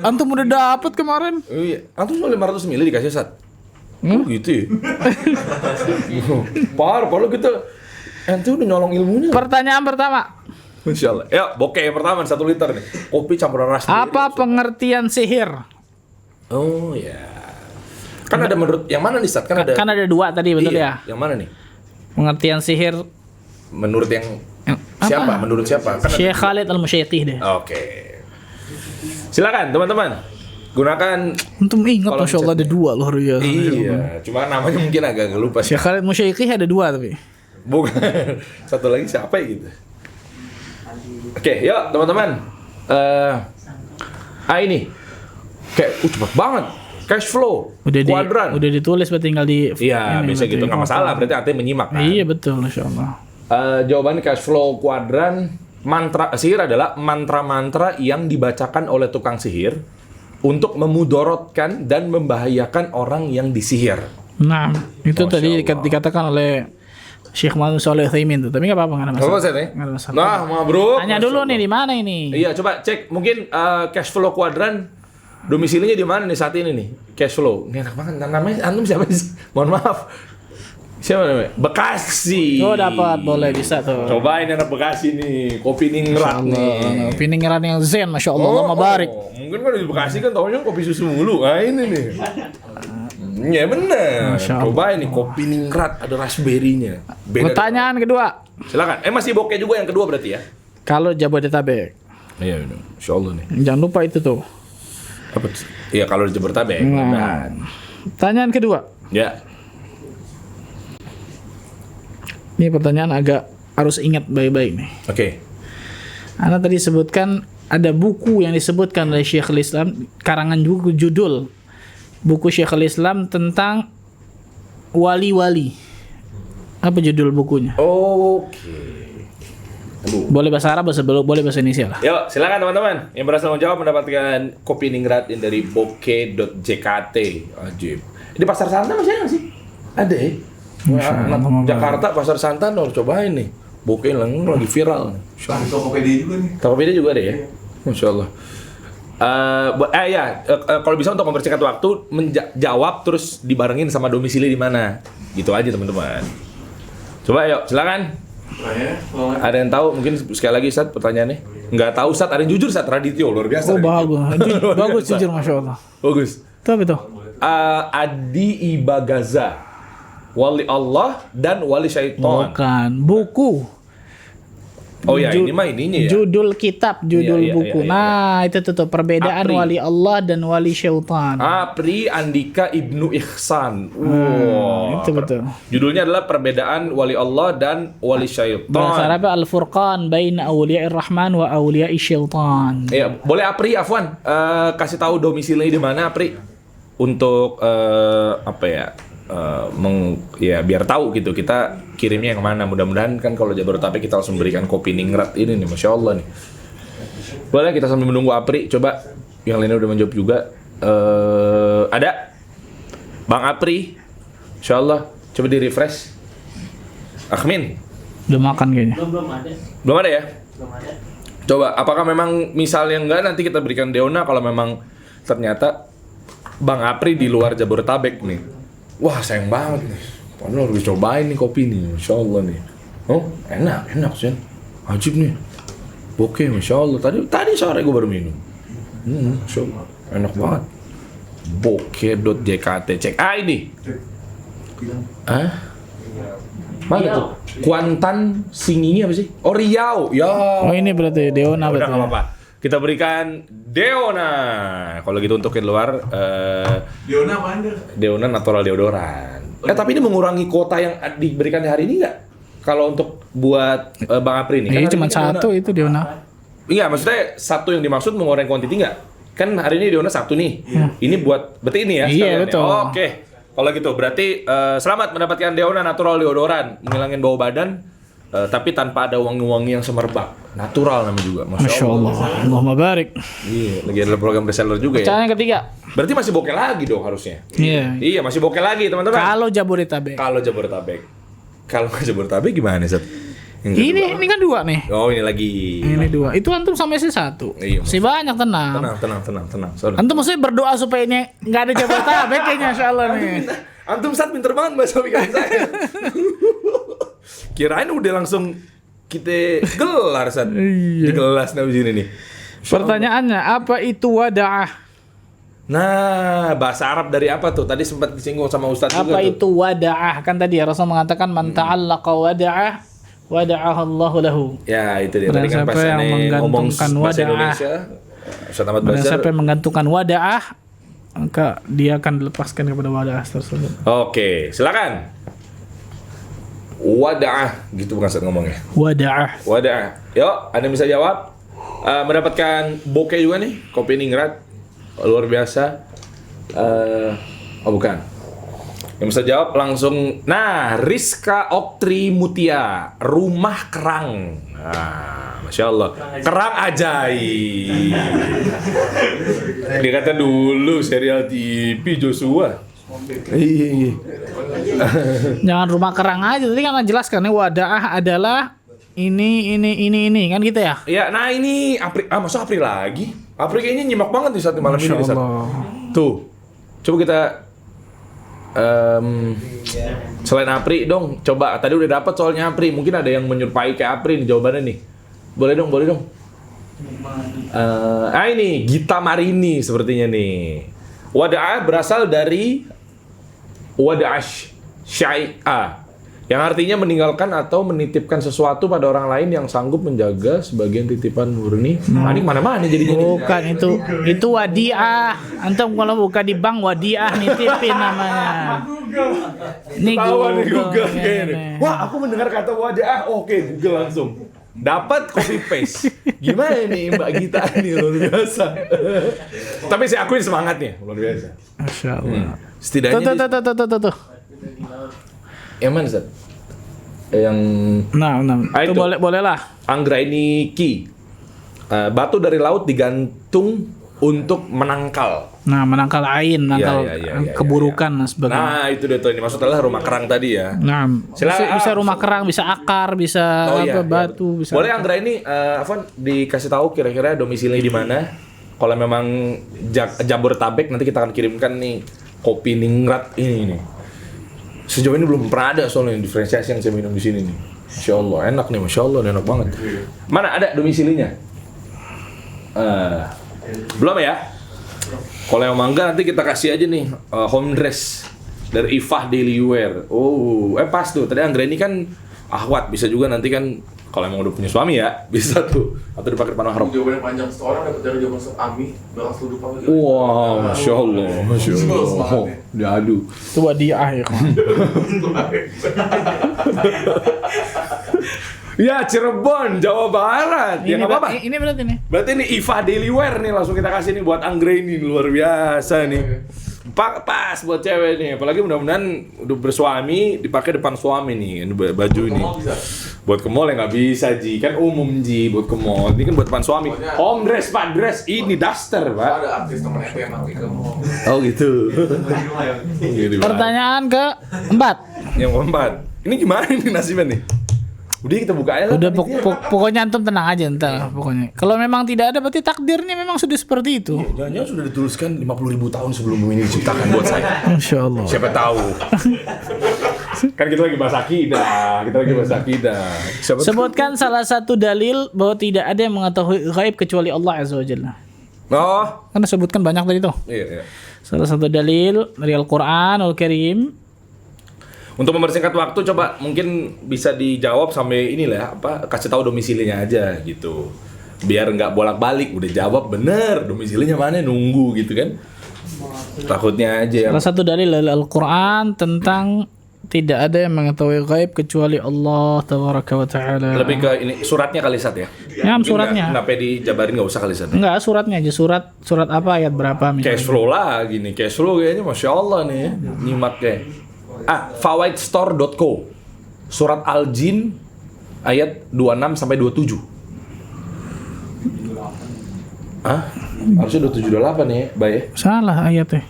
Antum udah dapat kemarin. Oh, iya. Antum cuma 500 ml dikasih Sat. Oh gitu ya? Parah kita. Antum udah nyolong ilmunya. Pertanyaan pertama. Masya Allah. Ya, bokeh yang pertama 1 liter nih. Kopi campuran raspberry. Apa pengertian sihir? Oh ya. Kan ada menurut yang mana nih Sat? Kan ada. Kan ada 2 tadi betul Iya, ya? Yang mana nih? Pengertian sihir Menurut yang apa? siapa? Menurut siapa? Kan ada- Syekh Khalid Al-Musyaiqih deh. Oke. Silakan teman-teman. Gunakan. Antum ingat Kalau Masya Allah ada 2 luar biasa. Iya, cuma namanya mungkin agak lupa sih. Syekh Khalid Musyaiqih ada 2 tapi. Bukan. Satu lagi siapa ya gitu. Oke, yuk teman-teman. Ini. Kayak cepet banget. Cash flow. Kuadran. Udah ditulis berarti tinggal di Iya, ini bisa berarti. gitu. Nggak masalah. Berarti artinya menyimak kan. Iya betul Masya Allah. Jawabannya cash flow kuadran. Mantra sihir adalah mantra-mantra yang dibacakan oleh tukang sihir untuk memudorotkan dan membahayakan orang yang disihir. Nah, itu Masya tadi Allah. dikatakan oleh Syekh Muhammad Shalih Utsaimin tuh. Tapi enggak apa-apa, enggak ada masalah. Apa Seth, Nggak ada masalah. Nah, mabruk. Tanya Masya dulu Allah. nih di mana ini? Iya, coba cek mungkin cash flow kuadran domisilinya di mana nih saat ini nih? Cash flow. Ini enak banget. Namanya antum siapa sih? Mohon maaf. Siapa namanya? Bekasi. Oh, dapat boleh bisa tuh. Cobain anak Bekasi nih, kopi ningrat nih. Piningan yang zen, Masya Allah, Allahumma barik. Mungkin kan di Bekasi kan taunya kopi susu mulu. Nah ini nih. Ya bener. Masya Allah. Cobain nih kopi ningrat ada raspberry-nya. Beda. Pertanyaan kedua. Silakan. Masih bokeh juga yang kedua berarti ya? Kalau Jabodetabek, Iya, Insya Allah nih. jangan lupa itu tuh. Apa? Iya kalau di Jabodetabek. Nah. Pertanyaan kedua. Ya. Ini pertanyaan agak harus ingat baik-baik nih. Oke. Anda tadi sebutkan ada buku yang disebutkan oleh Syekhul Islam, karangan buku judul buku Syekhul Islam tentang wali-wali. Apa judul bukunya? Oke. Aduh. Boleh bahasa Arab, boleh bahasa Indonesia lah. Yuk, silakan teman-teman. Yang berhasil menjawab mendapatkan kopi ningrat yang dari bokeh.jkt. Ajib. Di pasar santan masih ada nggak sih? Ada ya? Anak Jakarta pasar santan harus cobain nih. Bokeh lagi viral. Di Tokopedia juga nih. Tokopedia juga ada ya? Masya Allah. Kalau bisa untuk mempersingkat waktu menjawab terus dibarengin sama domisili di mana. Gitu aja teman-teman. Coba yuk, silakan. Ada yang tahu mungkin sekali lagi Sat pertanyaannya? Nggak tahu Sat, ada yang jujur Sat Radityo luar biasa. Oh, Radityo. bagus. Bagus jujur, Masya Allah. Bagus. Itu apa itu? Adi Ibagaza, wali Allah dan wali syaitan. Bukan, buku. Oh ya, ini mah ininya ya. Judul kitab, judul Iya, buku. iya. Nah, itu tuh perbedaan Apri. wali Allah dan wali syaitan. Apri Andika Ibnu Ihsan. Wow. itu betul. Judulnya adalah perbedaan wali Allah dan wali Bahasa syaitan. Arabnya Al-Furqan baina awliya'ir rahman wa awliya'i syaitan. Ya, boleh Apri Afwan kasih tahu domisilinya di mana Apri untuk apa ya? biar tahu gitu kita kirimnya yang mana. Mudah-mudahan kan kalau Jabodetabek kita langsung berikan kopi ningrat ini nih, masya Allah nih. Boleh kita sambil menunggu Apri, coba yang lainnya udah menjawab juga. Ada Bang Apri, insya Allah coba di refresh. Akhmin, Udah makan kayaknya. Belum ada. belum ada ya? Belum ada. Coba, apakah memang misalnya enggak nanti kita berikan Deona kalau memang ternyata Bang Apri di luar Jabodetabek nih. Wah, sayang banget nih. Padahal harus cobain nih kopi nih, Masya Allah nih. Oh, enak sih. Ajib nih. Oke, Masya Allah. Tadi sore gue baru minum. Masya Allah. Enak banget. Bokeh.jkt. Cek ini. Mana tuh? Kuantan Singingi apa sih? Oh, Riau. Ya. Oh ini berarti Deona Udah berarti. nggak apa-apa. Kita berikan Deona. Kalau gitu untuk yang luar, Diona mana? Deona natural deodoran. Tapi ini mengurangi kuota yang diberikan hari ini nggak? Kalau untuk buat Bang Apri ini? Ini hari cuma ini kan satu itu Deona. Iya, maksudnya satu yang dimaksud mengurangi kuantiti nggak? Kan hari ini Deona satu nih. Ini buat berarti ini ya? Iya, sekalian ya? betul. Oke. Kalau gitu berarti selamat mendapatkan Deona natural deodoran, menghilangin bau badan. Tapi tanpa ada wangi-wangi yang semerbak. Natural namanya juga. Masya Allah. Allahumma barik. Iya, lagi ada program reseller juga ya. Cara yang ketiga. Berarti masih bokeh lagi dong harusnya. Iya. Iya, masih bokeh lagi teman-teman. Kalau Jabodetabek. Kalau Jabodetabek gimana, Set? Yang kedua. Ini kan dua nih. Oh, ini lagi. Ini dua. Itu antum sampai satu. Iya. Masih banyak tenang. Tenang. Sorry. Antum mesti berdoa supaya ini nggak ada Jabodetabek kayaknya insyaallah nih. Antum Sat pinter banget bahasa pikiran saya. Kirain udah langsung kita gelar, Sat. Di kelas nah begini nih. Pertanyaannya, apa itu wada'ah? Nah, bahasa Arab dari apa tuh? Tadi sempat disinggung sama Ustadz juga Apa tuh. itu wada'ah? Kan tadi ya Rasul mengatakan man ta'allaqa wada'ah wada'ah Allahu lahu. Ya, itu dia. Barang Tadi kan siapa pas yang aneh ngomong menggantungkan bahasa wada'ah. Indonesia, Ustadz Ahmad Barang Bazar. siapa yang menggantungkan wada'ah, maka dia akan dilepaskan kepada wada'ah tersebut. Oke, silakan. Wada'ah, gitu bukan Ustadz ngomongnya. Wada'ah. Wada'ah. Yuk, Anda bisa jawab. Mendapatkan bokeh juga nih, kopi ningrat. Luar biasa. Oh bukan. Yang bisa jawab langsung. Nah, Rizka Oktri Mutia, Rumah Kerang. Nah, Masya Allah. Kerang ajaib. Dia kata dulu serial TV Joshua. Iya. Jangan rumah kerang aja. Tadi kan jelaskan nih wada'ah adalah ini kan gitu ya. Ya, nah ini Apri, masa Apri lagi? Apri kayaknya nyimak banget di saat malam ini. Masya Sat. Allah. Tuh, coba kita selain Apri dong, coba tadi udah dapat soalnya Apri, mungkin ada yang menyerupai kayak Apri nih jawabannya nih. Boleh dong. Ini Gita Marini sepertinya nih. Wada'ah berasal dari wada'ah syai'ah, yang artinya meninggalkan atau menitipkan sesuatu pada orang lain yang sanggup menjaga sebagian titipan murni. Ini mana-mana jadinya nih. Bukan itu wadiah. Antum kalau buka di bank wadiah nitipin namanya. Ini Ketahuan nih Google ini. kayaknya. Wah, aku mendengar kata wada'ah. Oke, Google langsung. Dapat copy paste. Gimana nih Mbak Gita ini luar biasa. Tapi saya akuin semangatnya luar biasa. Masya Allah. Setidaknya Tuh. yang mana, Zat? Yang Nah. Itu Itu. boleh lah. Anggraini Ki. Batu dari laut digantung untuk menangkal. Nah, menangkal ain, menangkal Ya, keburukan dan sebagainya. Nah, itu dia tuh. Ini maksudnya adalah rumah kerang tadi ya. Nah, Silakan. bisa rumah kerang, bisa akar, bisa batu, bisa. Boleh Anggraini, Afwan dikasih tahu kira-kira domisili di mana? Kalau memang Jabodetabek nanti kita akan kirimkan nih kopi ningrat ini nih. Sejauh ini belum pernah ada soalnya diferensiasi yang saya minum di sini nih. Masya Allah, enak nih, Masya Allah, enak banget. Mana ada domisilinya? Belum ya? Kalau yang mangga nanti kita kasih aja nih home dress dari Ifah Daily Wear. Oh, pas tuh. Tadi Anggraini kan ahwat, bisa juga nanti kan kalau emang udah punya suami ya, bisa tuh. Atau dipakai depan mahram. Jawabannya panjang, seorang dapat dari jawaban Ustaz Ami, bakal seluruh pagi. Wow, Masya Allah, Masya Allah. Oh, diadu. Itu wadiah ya kan. Ya, Cirebon, Jawa Barat. Ya nggak apa-apa. Ini berarti nih. Berarti ini Ifah Daily Wear nih, langsung kita kasih nih buat Anggraini, luar biasa nih. Pas buat cewek nih, apalagi mudah-mudahan udah bersuami dipakai depan suami nih, ini baju ini. Buat ke mall ya nggak bisa Ji, kan umum Ji buat ke mall. Ini kan buat depan suami. Home dress Pak, dress ini daster Pak. Ada artis temen aku yang pakai ke mall. Oh gitu. Pertanyaan keempat. Yang keempat, ini gimana nih nasibnya nih? Udah kita buka aja lah. Udah pokoknya antum tenang aja entar pokoknya. Kalau memang tidak ada berarti takdirnya memang sudah seperti itu. Jangan-jangan sudah dituliskan 50.000 tahun sebelum bumi ini diciptakan buat saya. Masya Allah. Siapa tahu. Kan kita lagi bahas akidah, Sebutkan salah satu dalil bahwa tidak ada yang mengetahui gaib kecuali Allah Azza wa Jalla. Oh, Karena sebutkan banyak tadi tuh. iya. Salah satu dalil dari Al-Qur'an Al-Karim. Untuk mempersingkat waktu, coba mungkin bisa dijawab sampai inilah ya, kasih tahu domisilinya aja gitu. Biar nggak bolak-balik, udah jawab bener, domisilinya mana nunggu gitu kan. Takutnya aja. Salah satu dalil dari Al-Qur'an tentang tidak ada yang mengetahui gaib kecuali Allah Tabaraka wa Ta'ala. Lebih ke ini suratnya kali Sat ya. Ya, suratnya. Kenapa dijabarin nggak usah kali Sat. Enggak, suratnya aja. Surat apa, ayat berapa misalnya. Cash flow lah gini, cash flow kayaknya Masya Allah nih ya. Nyimak kayak. Fawaidstore.co. Surat Al-Jin ayat 26 sampai 27. Harusnya 27 28 nih, Bay. Salah ayatnya.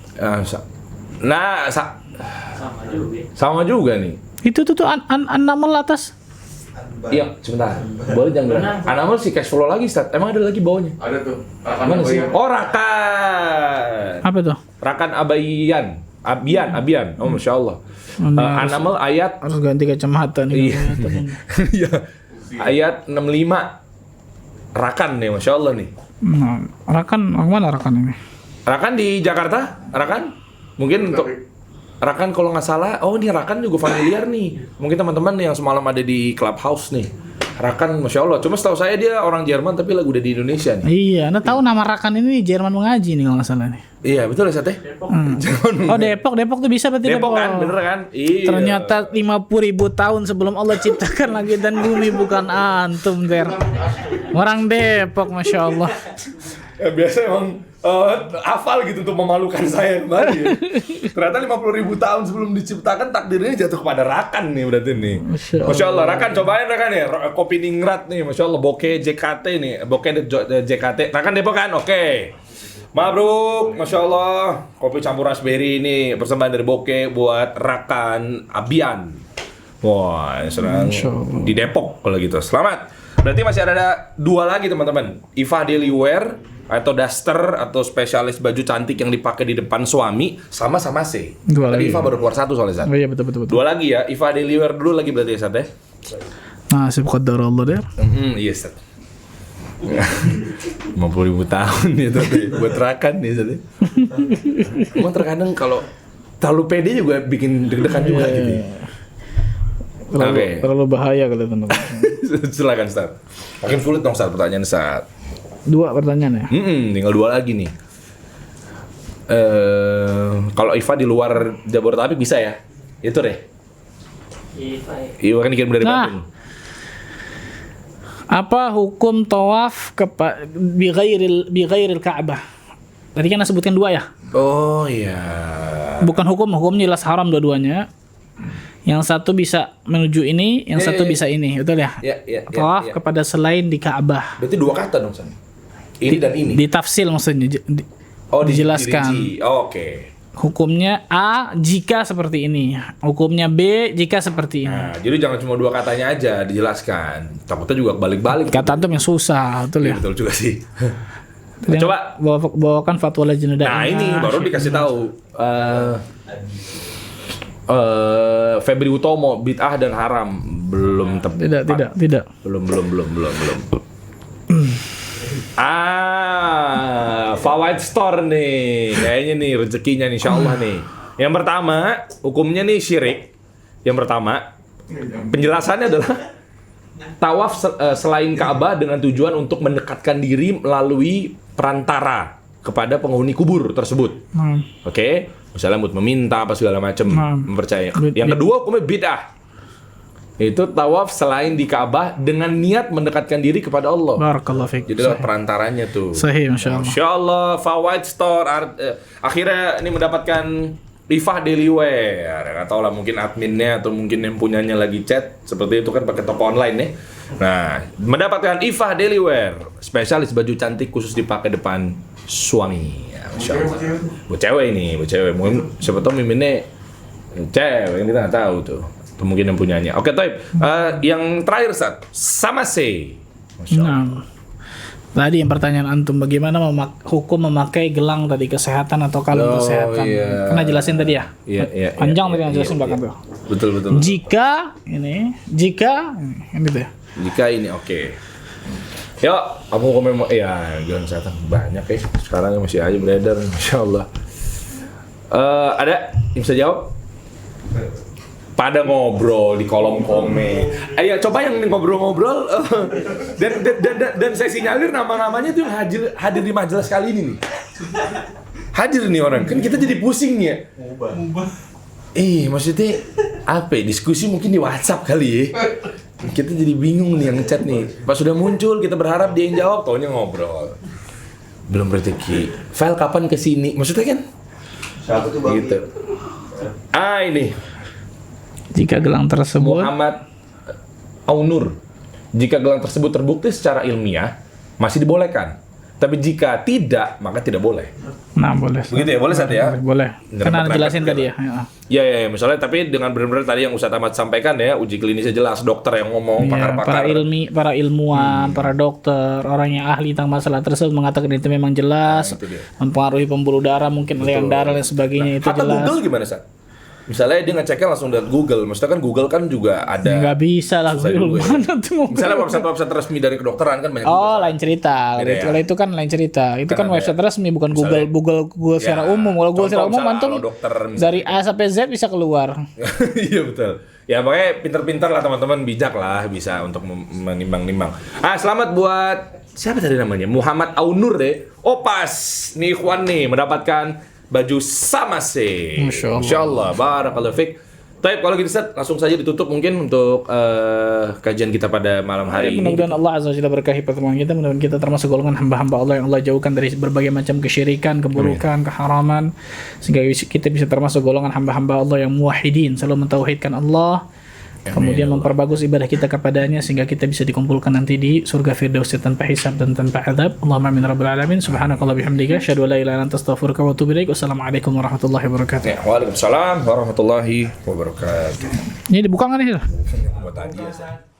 Sama juga nih. Itu tuh an-naml atas. Iya, sebentar. Boleh jangan bilang. Anamal sih cash flow lagi, Stat. Emang ada lagi bawahnya? Ada tuh. Mana sih? Oh, Rakan. Apa tuh? Rakan Abian. Oh, Masya Allah. Anamal ayat Harus ganti kacamata nih. Iya. Ayat 65. Rakan nih, Masya Allah nih. Nah, Rakan, mana Rakan ini? Rakan di Jakarta? Rakan? Mungkin untuk Rakan kalau nggak salah, oh ini Rakan juga familiar nih. Mungkin teman-teman yang semalam ada di Clubhouse nih. Rakan, Masya Allah. Cuma setahu saya dia orang Jerman tapi lagi udah di Indonesia nih. Iya, Anda tahu nama Rakan ini di Jerman mengaji nih kalau nggak salah nih. Iya, betul ya, Sate? Oh, Depok tuh bisa berarti Depok kan, bener kan? Iya. Ternyata 50.000 tahun sebelum Allah ciptakan langit dan bumi bukan antum, Der. Orang Depok, Masya Allah. Ya, biasa emang hafal gitu untuk memalukan saya kembali. Ya. Ternyata 50.000 tahun sebelum diciptakan takdirnya jatuh kepada Rakan nih berarti nih. Masya Allah, Rakan cobain Rakan ya. Kopi Ningrat nih, Masya Allah. Bokeh JKT nih, Bokeh JKT. Rakan Depok kan? Oke. Mabruk, Masya Allah. Kopi campur raspberry ini persembahan dari Bokeh buat Rakan Abian. Wah, serang di Depok kalau gitu. Selamat. Berarti masih ada 2 lagi teman-teman. Iva Daily Wear atau duster atau spesialis baju cantik yang dipakai di depan suami sama-sama C. 2 Tadi lagi. Iva baru keluar 1 soalnya Zat. Oh iya, betul. 2 lagi ya. Iva Daily Wear dulu lagi berarti ya Zat ya. Nasib qadar Allah, Der. Iya Zat. 50.000 tahun ya Zat. Buat Rakan nih Zat. Emang terkadang kalau terlalu pede juga bikin deg-degan juga gitu. Terlalu bahaya kalau teman-teman. Silakan Star. Makin sulit dong Star pertanyaan Star. 2 pertanyaan ya? Tinggal 2 lagi nih. Kalau Iva di luar Jabodetabek bisa ya? Itu deh. Iva kan dikirim dari Bandung. Apa hukum tawaf bi ghairil Ka'bah? Tadi kan sebutkan 2 ya? Oh iya. Bukan hukum jelas haram dua-duanya. Yang satu bisa menuju ini, yang satu bisa ini, betul ya? Tawaf kepada selain di Ka'bah. Berarti 2 kata dong San. Ini dan ini. Ditafsil maksudnya. Dijelaskan. Oke. Hukumnya A jika seperti ini, hukumnya B jika seperti ini. Nah, jadi jangan cuma 2 katanya aja dijelaskan. Takutnya juga balik-balik. Kata antum yang susah, betul ya? Betul juga sih. Coba bawakan fatwa Lajnah Daimah. Nah ini baru dikasih tahu. Febri Utomo bid'ah dan haram belum tepat. Tidak. Belum. Fawaid Store nih. Kayaknya nih rezekinya nih insyaallah nih. Yang pertama, hukumnya nih syirik. Yang pertama, penjelasannya adalah tawaf selain Ka'bah dengan tujuan untuk mendekatkan diri melalui perantara kepada penghuni kubur tersebut. Oke? Misalnya buat meminta apa segala macam, mempercayai. Yang kedua hukumnya bid'ah. Itu tawaf selain di Ka'bah dengan niat mendekatkan diri kepada Allah. Barakallahu fiik. Jadi lewat perantaranya tuh. Sahih, Masya Allah. Masya Allah, Fawaid Store akhirnya ini mendapatkan Ifah Daily Wear. Nggak tahu lah, mungkin adminnya atau mungkin yang punyanya lagi chat seperti itu kan, pakai toko online ya. Nah, mendapatkan Ifah Daily Wear, spesialis baju cantik khusus dipakai depan suami. Ya, Masya Allah. Buat cewek ini, buat cewek. Mungkin siapa tahu miminnya cewek, kita nggak tahu tuh. Atau mungkin yang punyanya. Oke, Taib. Yang terakhir sama C. Masya Allah. Nah, tadi yang pertanyaan antum, bagaimana hukum memakai gelang tadi, kesehatan atau kalung kesehatan? Iya. Pernah jelasin tadi ya? Iya. Panjang tadi yang jelasin belakang tuh. Betul. Jika ini tuh ya. Jika ini oke. Yuk, aku komen ya gelang kesehatan banyak ya. Sekarang masih aja beredar, Masya Allah. Ada yang bisa jawab? Pada ngobrol di kolom komen. Ayo coba yang ngobrol-ngobrol dan saya sinyalir nama-namanya tuh yang hadir di majelis kali ini nih. Hadir nih orang. Kan kita jadi pusing ya. Maksudnya apa ya? Diskusi mungkin di WhatsApp kali ya. Kita jadi bingung nih yang chat nih. Pas sudah muncul kita berharap dia yang jawab, taunya ngobrol. Belum rezeki. File kapan kesini? Maksudnya kan? Siapa tuh Bang? Gitu. Ini Jika gelang tersebut Muhammad Aunur. Jika gelang tersebut terbukti secara ilmiah masih dibolehkan. Tapi jika tidak, maka tidak boleh. nah boleh. Begitu ya, boleh Sat ya? Boleh. Karena jelasin tadi ya. Ya, misalnya tapi dengan benar-benar tadi yang Ustaz Ahmad sampaikan ya, uji klinisnya jelas, dokter yang ngomong, Ya, pakar-pakar. para ilmuwan, para dokter, orang yang ahli tentang masalah tersebut mengatakan itu memang jelas, itu dia. mempengaruhi pembuluh darah, mungkin aliran darah dan sebagainya, itu Hatta jelas. Google gimana, Sat? Misalnya dia ngeceknya langsung dari Google. Maksudnya kan Google kan juga ada. Nggak bisa lah, Susah Google juga ya. mana tuh mau Misalnya Google. website resmi dari kedokteran kan banyak Oh, juga. lain cerita. Beda ya? Kalau itu kan lain cerita. Itu Kan kan ada website resmi, bukan misalnya- Google secara Ya, umum. Kalau Google secara contoh umum misalnya antum kalau dokter misalnya. dari A sampai Z bisa keluar. Iya betul. Ya makanya pinter-pinter lah teman-teman, bijak lah bisa untuk menimbang-nimbang. Selamat buat siapa tadi namanya? Muhammad Aunur deh. Oh pas, nih Ikhwan nih mendapatkan baju sama sih. Masya Allah. Barakallahu fiik. Baik, kalau gitu Ustaz, langsung saja ditutup mungkin untuk kajian kita pada malam hari ini. Mudah-mudahan Allah Azza wa Jalla berkahi pertemuan kita. Mudah-mudahan kita termasuk golongan hamba-hamba Allah yang Allah jauhkan dari berbagai macam kesyirikan, keburukan, keharaman, sehingga kita bisa termasuk golongan hamba-hamba Allah yang muwahhidin, selalu mentauhidkan Allah. Kemudian memperbagus ibadah kita kepadanya sehingga kita bisa dikumpulkan nanti di surga Firdaus tanpa hisab dan tanpa azab. Allahumma amin rabbil alamin. Subhanakallah bihamdika asyhadu an la ilaha illa anta astaghfiruka wa atubu ilaik. Wassalamualaikum warahmatullahi wabarakatuh. Ya, waalaikumsalam warahmatullahi wabarakatuh. Ini dibuka nggak nih? Buat tadi ya, Ustaz.